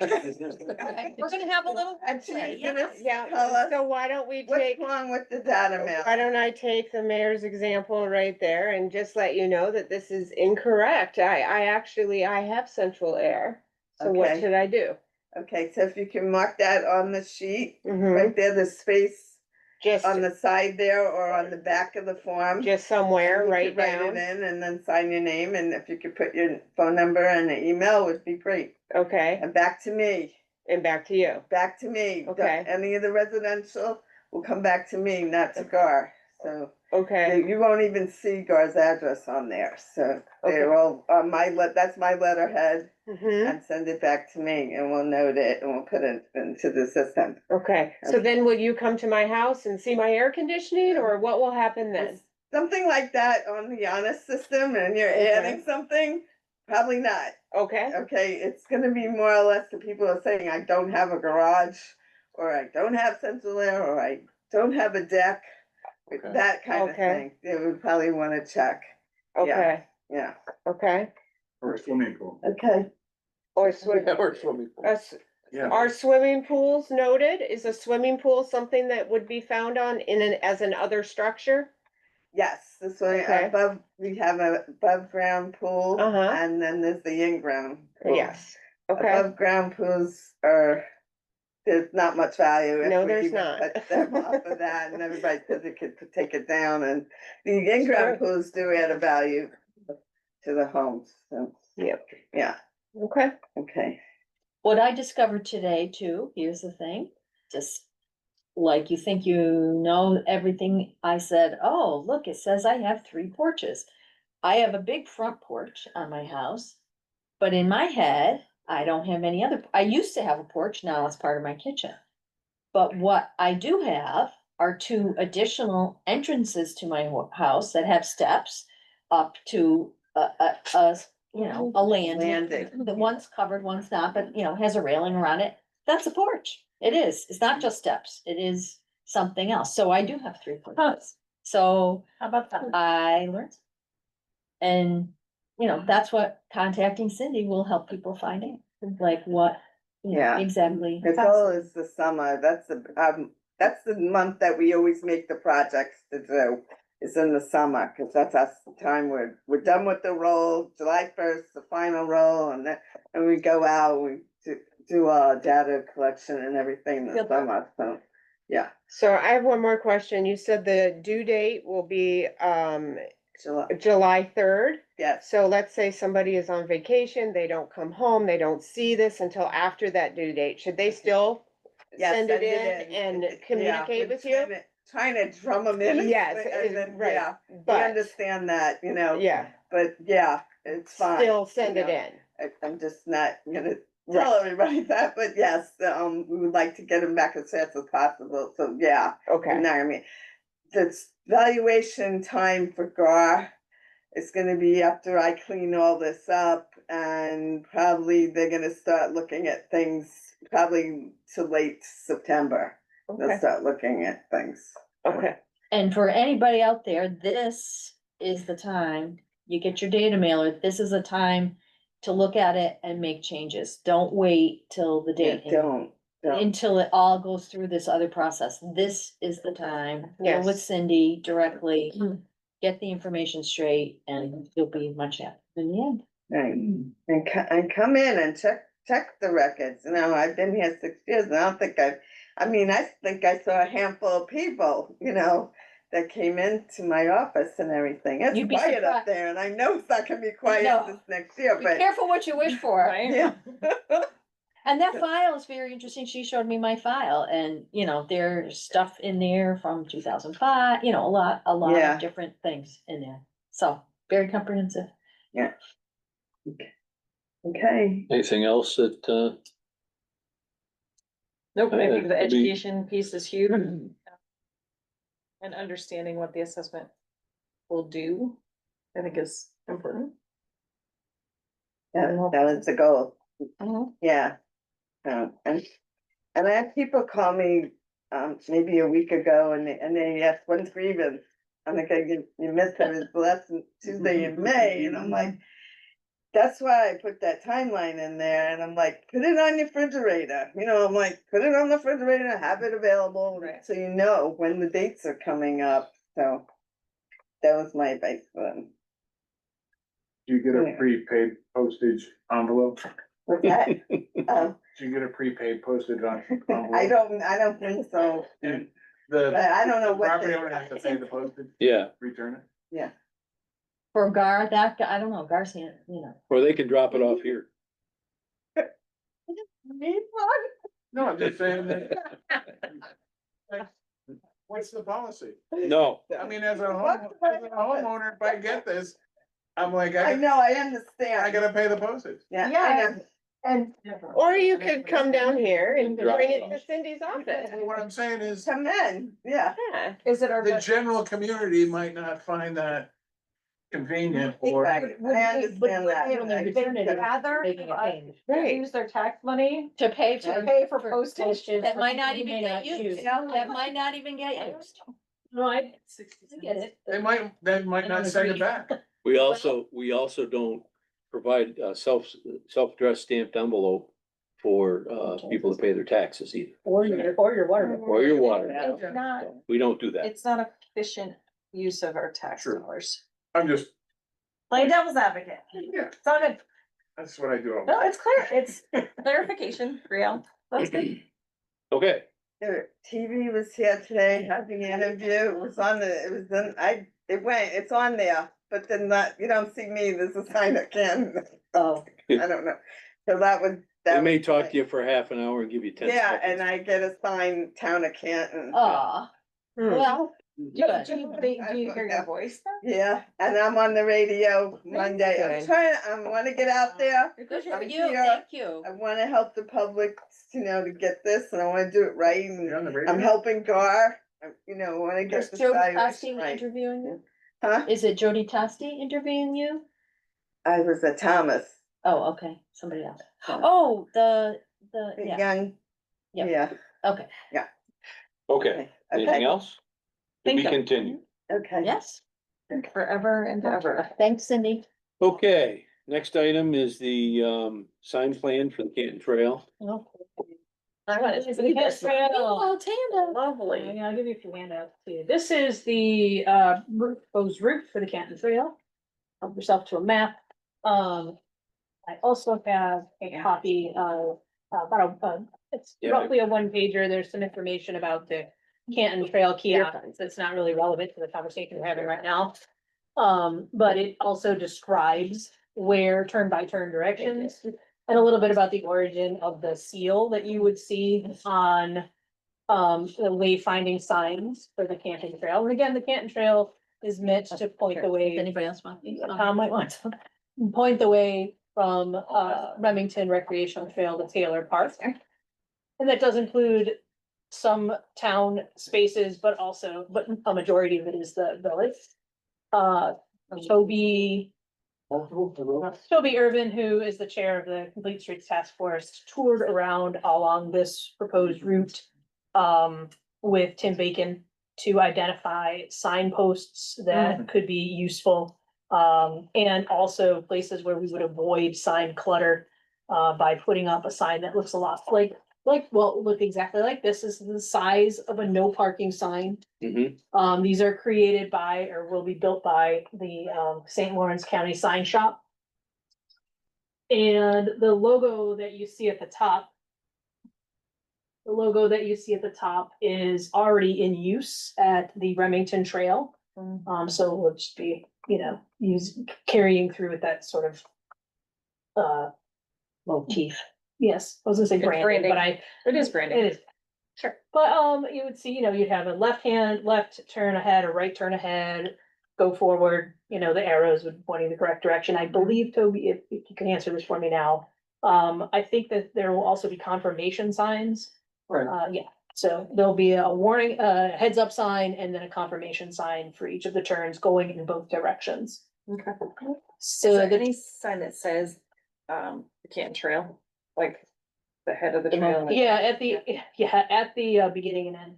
We're gonna have a little. And she was play, gonna Yeah, tell us so why don't we what's take, wrong with the data mail. why don't I take the mayor's example right there and just let you know that this is incorrect. I have central air. So what Okay. should I do? Okay, so if you can mark that on the sheet, Mhm. right there, the space Just, on the side there or on the back of the form. just somewhere, You write could write it down. in and then sign your name, and if you could put your phone number and an email would be great. Okay, And back to me, and back to you. back to me. Okay. Any of the residential will come back to me, not to Gar. So Okay, you won't even see Gar's address on there, so they're all on that's my letterhead, and send it back to me and we'll note it and we'll put it into the system. okay. So then will you come to my house and see my air conditioning or what will happen then? Something like that on the honest system and you're adding something, probably not. Okay, Okay, it's gonna be more or less the people are saying, I don't have a garage, or I don't have central air, or I don't have a deck. Okay. That kind of Okay. thing, they would probably wanna check, okay, yeah, okay. Or a swimming pool. okay. Or swim, Or swimming pool. Yeah. are swimming pools noted? Is a swimming pool something that would be found on as an other structure? Yes, this way Okay. above, we have a above ground pool, Uh-huh. and then there's the in ground pool. Yes, okay, Above ground pools there's not much value. if No, we there's even not. Put them off of that, and everybody says it could take it down, and the in-ground pools do add a value to the homes, so, yep, yeah, okay. okay. What I discovered today too, here's the thing, just like you think you know everything, I said, oh, look, it says I have 3 porches. I have a big front porch on my house, but in my head, I don't have any other, I used to have a porch, now it's part of my kitchen. But what I do have are 2 additional entrances to my house that have steps up to you know, a landing. Landing. The one's covered, one's not, but you know, has a railing around it. That's a porch. It is. It's not just steps. It is something else. So I do have 3 porches. So How about that? I learned. And, you know, that's what contacting Cindy will help people find out, like what, you know, Yeah. exactly. The goal is the summer, that's the month that we always make the projects to do, is in the summer, cause that's us, the time we're done with the roll, July 1st, the final roll, and then, and we go out, we do data collection and everything in the Field summer, so, yeah. So I have one more question. You said the due date will be, July, July 3rd. yes, So let's say somebody is on vacation, they don't come home, they don't see this until after that due date. Should they still yes, send it in and communicate with you? Trying to drum them in. Yes, and then, right, yeah, we but- understand that, you know. Yeah, But yeah, it's fine. still send you it know. in. I'm just not gonna tell everybody that, but yes, we would like to get them back as fast as possible, so yeah. Okay, You know what I mean? The valuation time for GAR is gonna be after I clean all this up, and probably they're gonna start looking at things probably to late September. They'll okay, start looking at things. okay. And for anybody out there, this is the time, you get your data mailer, this is a time to look at it and make changes. Don't wait till the Yeah, date. don't. Until it all goes through this other process. This is the time, deal with Yes. Cindy directly, get the information straight, and you'll be much happier in the end. Right, and come in and check the records, you know, I've been here 6 years, and I don't think I think I saw a handful of people, you know, that came into my office and everything, it's You'd be quiet up surprised. there, and I know it's not gonna be quiet No. this next year, Be but, careful what you wish for. yeah. And that file is very interesting. She showed me my file and, you know, there's stuff in there from 2005, you know, a lot Yeah. of different things in there. So, very comprehensive. Okay, Anything else that, Nope, I think the Maybe- education piece is huge. And understanding what the assessment will do, I think is important. that was the goal, yeah. And I had people call me, maybe a week ago, and they asked, when's grievance? I'm like, you missed it, it's the last Tuesday in May, and I'm like, that's why I put that timeline in there, and I'm like, put it on your refrigerator, you know, I'm like, put it on the refrigerator, have it available, Right. so you know when the dates are coming up, so. That was my advice for them. Do you get Yeah. a prepaid postage envelope? What's that? Do you get a prepaid postage envelope? I don't think so, And but the I don't know what. property they- owner has to pay the postage, yeah, return it? Yeah. For Gar, that, I don't know, Gar's hand, you know. or they can drop it off here. Need one? No, I'm just saying that. What's the policy? No, I mean, as a homeowner, if I get this, I'm like, I know, I understand. I gotta pay the postage. Yeah, Yeah. I know. And Or you could come down here and Drop bring it it to Cindy's office. What I'm saying is, Come in, yeah. Yeah. is it our? the general community might not find that convenient or. I understand that. Rather Making a change. Right. use their tax money To pay to for. pay for postage. That might not even may get not used, use. that might not even get used. No, I Get it. They might not send it back. we also don't provide self-addressed stamped envelope for, people to pay their taxes either, Or your water. bill. or your water. Yeah. It's not, We don't do that. It's not efficient use of our tax Sure. dollars. I'm just, play devil's advocate. yeah, It's all good. that's what I do. all the No, time. it's clear. It's, Clarification, real. that's good. Okay, The TV was here today, having an interview, it was it's on there, but then you don't see me, there's a sign again. Oh. I don't know, so that was They may talk to you for half an hour and give you 10 Yeah, seconds. and I get assigned Town of Canton. Aw, well, Do good. you hear your voice though? Yeah, and I'm on the radio Monday. good. I wanna get out there. Good for I'm you, here. thank you. I wanna help the public, to get this, and I wanna do it right, You're on the and radio? I'm helping Gar, I wanna get Is the Jody evaluation Tosti right. interviewing you? Huh? Is it Jody Tosti interviewing you? I was a Thomas, Oh, okay, somebody else. Oh, the, the yeah, young, Yep. yeah, okay, Okay, anything okay, else? To Think be so. continued. okay. yes, Forever and ever. thanks, Cindy. Okay, next item is the sign plan for the Canton Trail. I want to see this. Oh, Tanda. Lovely. Yeah, I'll give you a few handouts too. This is the proposed route for the Canton Trail. Help yourself to a map. I also have a copy of it's Yeah. roughly a one pager. There's some information about the Canton Trail kiosks. That's not really relevant to the conversation we're having right now. But it also describes where turn by turn directions and a little bit about the origin of the seal that you would see on the wayfinding signs for the Canton Trail. And again, the Canton Trail is meant to point the way. Anybody else want? Tom might want to point the way from Remington Recreational Trail to Taylor Park. And that does include some town spaces, but a majority of it is the village. Toby Irvin, who is the chair of the Complete Streets Task Force, toured around along this proposed route with Tim Bacon to identify signposts that could be useful, and also places where we would avoid sign clutter by putting up a sign that looks a lot look exactly like this. This is the size of a no parking sign. Mhm. These are created by or will be built by the St. Lawrence County Sign Shop. And the logo that you see at the top. The logo that you see at the top is already in use at the Remington Trail. So we'll just be, carrying through with that sort of motif. Yes, I was gonna say It's branding, branding. but It is branding. it is. Sure, but you would see, you'd have a left turn ahead, a right turn ahead, go forward, the arrows would pointing the correct direction. I believe, Toby, if you can answer this for me now. I think that there will also be confirmation signs. Right. Yeah, so there'll be a warning, heads up sign and then a confirmation sign for each of the turns going in both directions. Okay. So Is there the any sign that says, the Canton Trail, like the head of the trail? Yeah, at the beginning and end.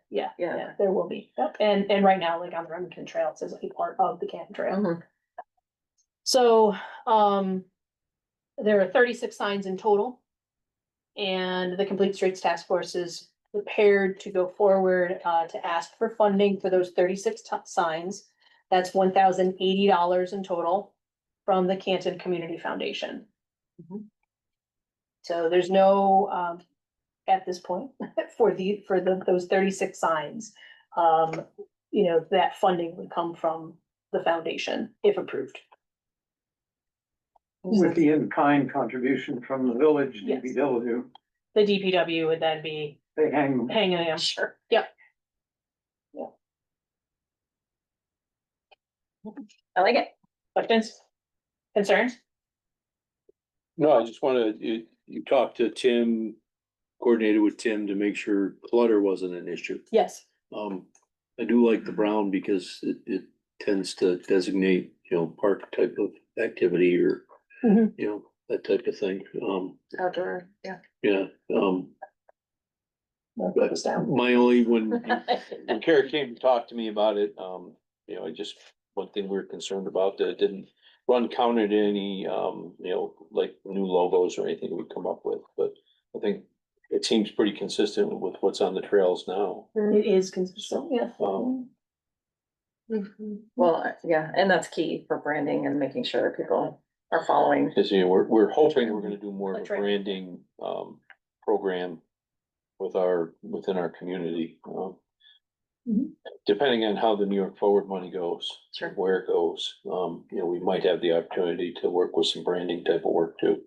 Yeah, there will be. Yep. And right now, like on the Remington Trail, it says a part of the Canton Trail. So, there are 36 signs in total. And the Complete Streets Task Force is prepared to go forward, to ask for funding for those 36 signs. That's $1,080 in total from the Canton Community Foundation. So there's no, at this point, for those 36 signs, that funding would come from the foundation if approved. With the in-kind contribution from the village, Yes. DPW, The DPW would then be they hang them. hanging them. Sure. Yep. I like it. Questions? Concerns? No, I just wanted, you talked to Tim, coordinated with Tim to make sure clutter wasn't an issue. Yes. I do like the brown because it tends to designate, park type of activity or, Mhm. that type of thing. Outdoor, yeah. Yeah, I'll put this down. my only, when Kara came to talk to me about it, one thing we were concerned about, that it didn't run counter to any, like new logos or anything we come up with, but I think it seems pretty consistent with what's on the trails now. It is consistent, yeah. Well, yeah, and that's key for branding and making sure people are following. Cause we're hoping we're gonna do more of a That's right. branding, program within our community. Mhm. Depending on how the New York Forward money goes. Sure. Where it goes, we might have the opportunity to work with some branding type of work too.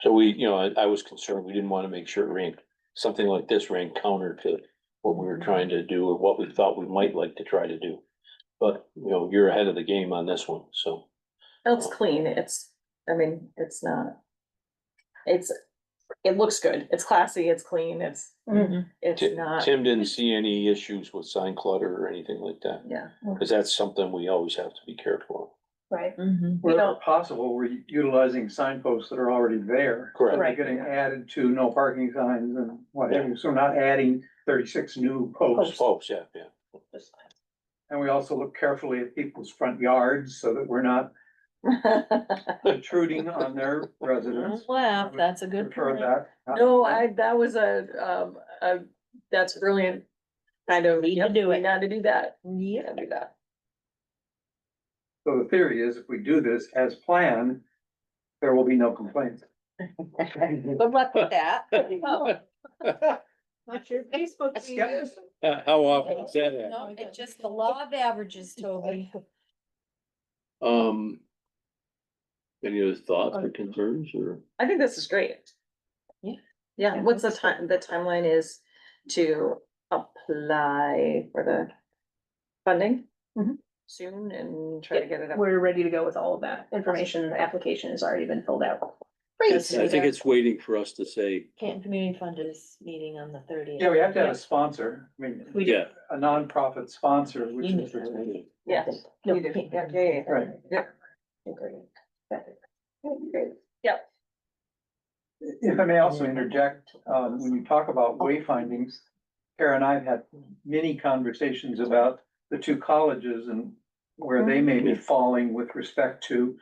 So we, I was concerned, we didn't wanna make sure it ran, something like this ran counter to what we were trying to do or what we thought we might like to try to do. But, you're ahead of the game on this one, so. It's clean, I mean, it's not. It looks good, it's classy, it's clean, it's not, Tim didn't see any issues with sign clutter or anything like that, yeah. cause that's something we always have to be careful Right. Wherever possible, we're utilizing signposts that are already there. Correct. So they're getting added to no parking signs and what have you, so we're not adding 36 new of. posts. Folks, yeah. And we also look carefully at people's front yards so that we're not intruding on their residence. Laugh, that's a good Prefer point. that. No, that was that's brilliant. Kind of, Need to yep, do we it. got to do that, Yep. gotta do that. So the theory is if we do this as planned, there will be no complaints. Good luck with that. Not your Facebook feed. How often is that happen? No, it's just the law of averages, Toby. Any other thoughts or concerns or? I think this is great. Yeah. Yeah, what's the timeline is to apply for the funding? Mhm. Soon and try to get it up. We're ready to go with all of that information. The application has already been filled out. I think it's waiting for us to say, Canton Community Fund is meeting on the 30th. Yeah, we have to have a sponsor, I mean, We do. yeah. a nonprofit sponsor, which You is. need Yes. No, You do. can't- Yeah. Right. Yep. If I may also interject, when you talk about wayfindings, Kara and I have had many conversations about the two colleges and where they may be falling with respect to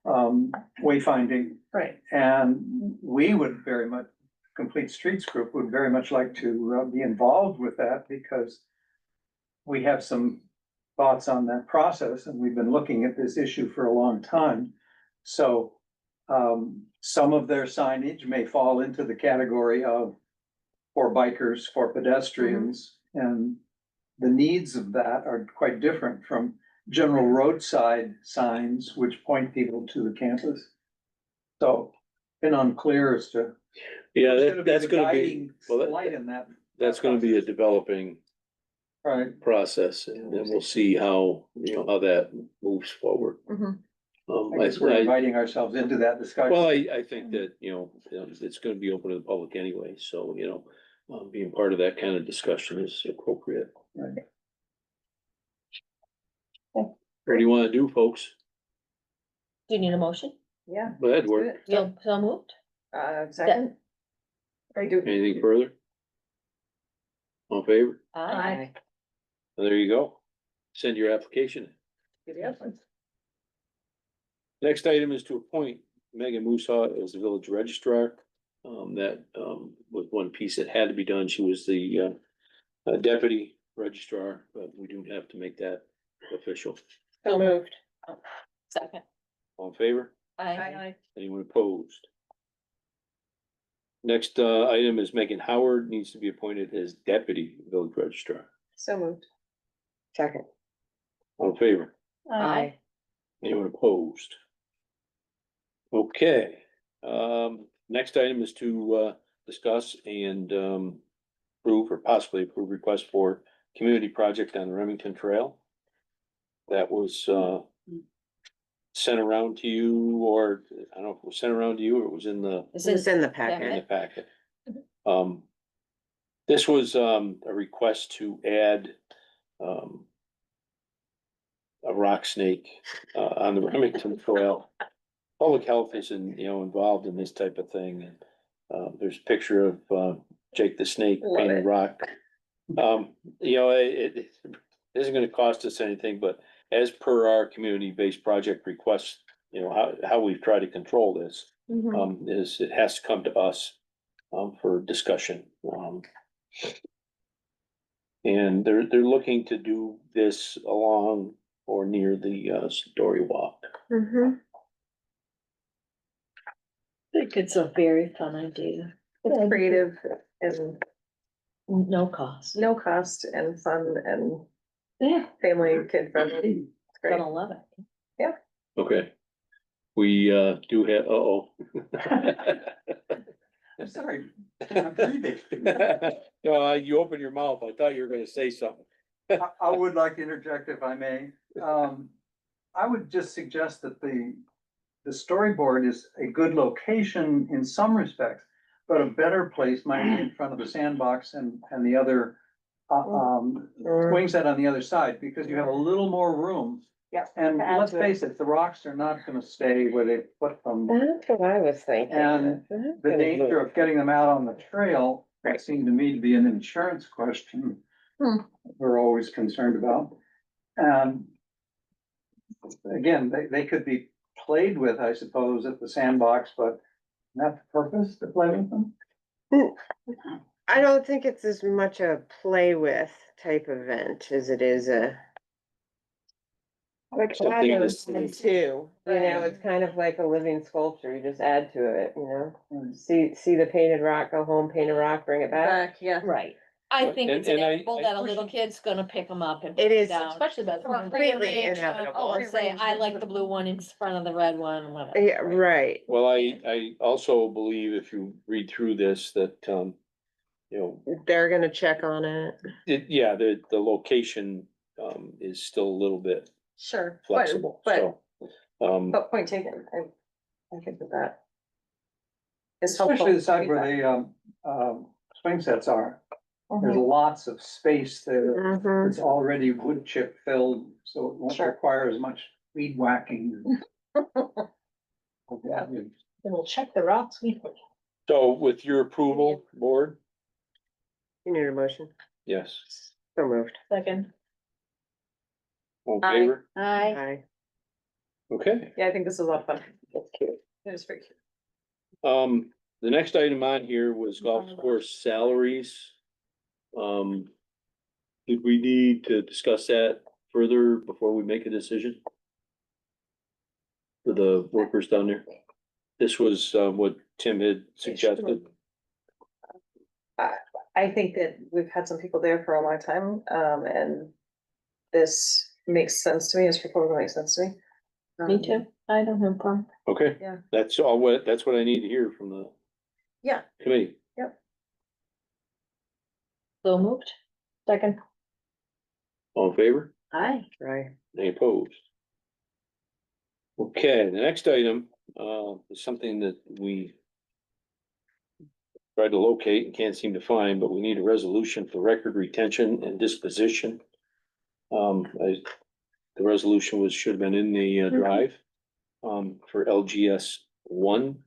wayfinding. Right. And we would very much, Complete Streets Group would very much like to be involved with that because we have some thoughts on that process and we've been looking at this issue for a long time. So some of their signage may fall into the category of for bikers, for pedestrians, and the needs of that are quite different from general roadside signs which point people to the campus. So been unclear as to. Yeah, what's gonna be that's the gonna be, guiding well, light in that. that's gonna be a developing Right. process and then we'll see how, how that moves forward. Mhm. I guess we're inviting ourselves into that discussion. Well, I think that, it's gonna be open to the public anyway, so, being part of that kind of discussion is appropriate. Right. What do you wanna do, folks? Do you need a motion? Yeah. Go ahead, work. So moved? Second. Anything further? All in favor? Aye. There you go. Send your application. Next item is to appoint Megan Musa as the village registrar. That was one piece that had to be done. She was the deputy registrar, but we do have to make that official. So moved. Second. All in favor? Aye. Anyone opposed? Next item is Megan Howard needs to be appointed as deputy village registrar. So moved. Second. All in favor? Aye. Anyone opposed? Okay, next item is to discuss and approve or possibly approve request for community project on the Remington Trail. That was sent around to you, or I don't know if it was sent around to you or it was in the This is in the in packet. the packet. This was a request to add a rock snake on the Remington Trail. Public health is involved in this type of thing. And there's a picture of Jake the Snake painted rock. It isn't gonna cost us anything, but as per our community-based project requests, how we've tried to control this, is it has to come to us for discussion. And they're looking to do this along or near the Story Walk. Mm-hmm. I think it's a very fun idea. It's creative and No cost. no cost and fun and Yeah, family, kid friendly. It's great. gonna love it. Okay. We, do have, uh-oh. I'm sorry. I'm breathing. No, you opened your mouth. I thought you were gonna say something. I would like to interject if I may. I would just suggest that the storyboard is a good location in some respects, but a better place might be in front of the sandbox and the other swing set on the other side, because you have a little more room. Yeah. And to add let's to it. face it, the rocks are not gonna stay where they put them. That's what I was thinking. And the danger of getting them out on the trail, Right. it seemed to me to be an insurance question. We're always concerned about. And again, they could be played with, I suppose, at the sandbox, but not the purpose to play with them. I don't think it's as much a play with type event as it is a. Like Something add that's- those too, you know, it's kind of like a living sculpture, you just add to it, you know? See the painted rock, go home, paint a rock, bring it back. Yeah. Right. I think it's And I- inevitable that a little kid's gonna pick them up and. It put is. down. Especially about. Completely inevitable. Or say, I like the blue one in front of the red one, whatever. Yeah, right. Well, I also believe if you read through this, that, you know, They're gonna check on it. yeah, the location, is still a little bit Sure. flexible, But, so. but point taken, I think that. Is helpful. Especially the side where the swing sets are. There's lots of space there. Mhm. It's already wood chip filled, so it won't Sure. require as much weed whacking. Yeah. Then we'll check the rocks weekly. So with your approval, board, You need a motion, yes, so moved. Second. all in Aye. favor, I, Aye. okay. Yeah, I think this is a lot of fun. That's cute. It was very cute. The next item on here was golf course salaries. Did we need to discuss that further before we make a decision? For the workers down there? This was, what Tim had suggested. I think that we've had some people there for a long time, and this makes sense to me, this proposal makes sense to me. Me too. I don't have a problem. Okay, Yeah. that's that's what I need to hear from the Yeah. committee. So moved. Second. All in favor? I, Right. Any opposed? Okay, the next item, is something that we tried to locate and can't seem to find, but we need a resolution for record retention and disposition. The resolution should have been in the drive, for LGS 1.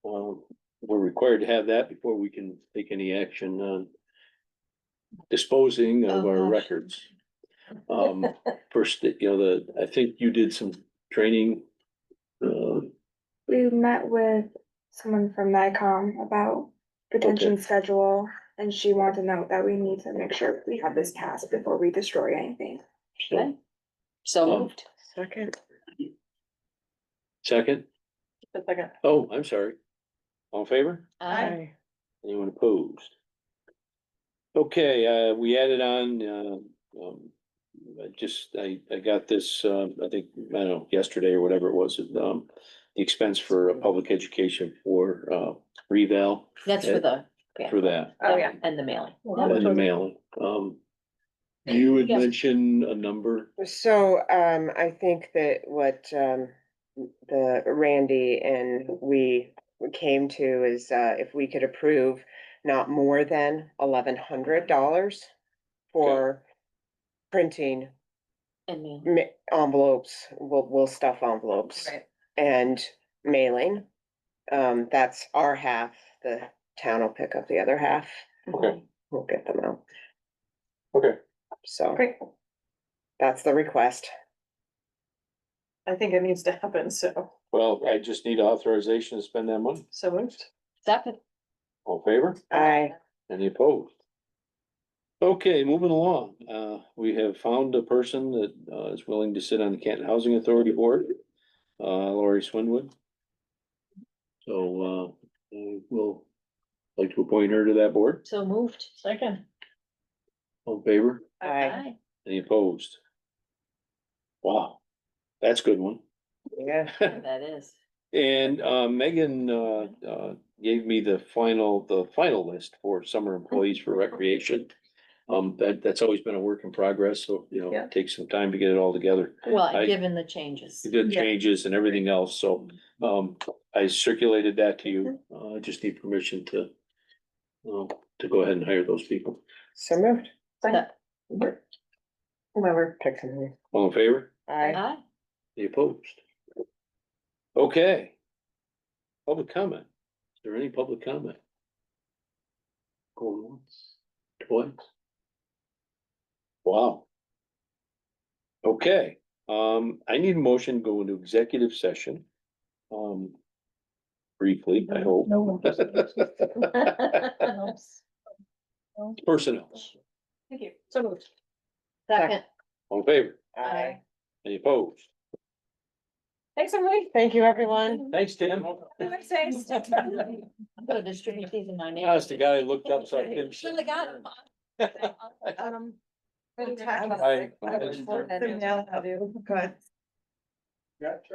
We're required to have that before we can take any action on disposing of Oh, our gosh. records. First, you know, I think you did some training. We met with someone from NICOM about retention schedule, and she wanted to note that we need to make sure we have this passed before we destroy anything. okay. So Um, moved. Second. Second? A second. Oh, I'm sorry. All in favor? I, Anyone opposed? Okay, we added on, I got this, I think, I don't know, yesterday or whatever it was, the expense for public education for, reval. that's for the. For that, Oh, yeah. And the mailing. and the mailing. You had Yeah. mentioned a number, So, I think that what, the Randy and we came to is, if we could approve not more than $1,100 for printing And mailing. envelopes, we'll stuff envelopes Right. and mailing. That's our half, the town will pick up the other half, okay, we'll get them out, okay, so Great. that's the request. I think it needs to happen, so well, I just need authorization to spend that money. moved. Second. All in favor? Any opposed? Okay, moving along, we have found a person that, is willing to sit on the Canton Housing Authority Board, Lori Swinwood. So, we'll like to appoint her to that board. So moved. Second. All in favor? Aye. Any opposed? Wow, that's a good one. Yeah. That is. And Megan gave me the final list for summer employees for recreation. That's always been a work in progress, so, you know, Yeah. it takes some time to get it all together. Well, I- given the changes. The changes and everything else, so I circulated that to you. I just need permission to go ahead and hire those people. So moved. Whoever. Pick something. All in favor? Aye. Any opposed? Okay. Public comment. Is there any public comment? Going once, twice? Wow. Okay, I need a motion to go into executive session. Briefly, I hope. No one. Personnel. Thank you. So moved. Second. All in favor? Aye. Any opposed? Thanks, everybody. Thank you, everyone. Thanks, Tim. Have a safe. I'm gonna distribute these in my name. That's the guy I looked up, so I didn't. Should've got him. Hi. Good.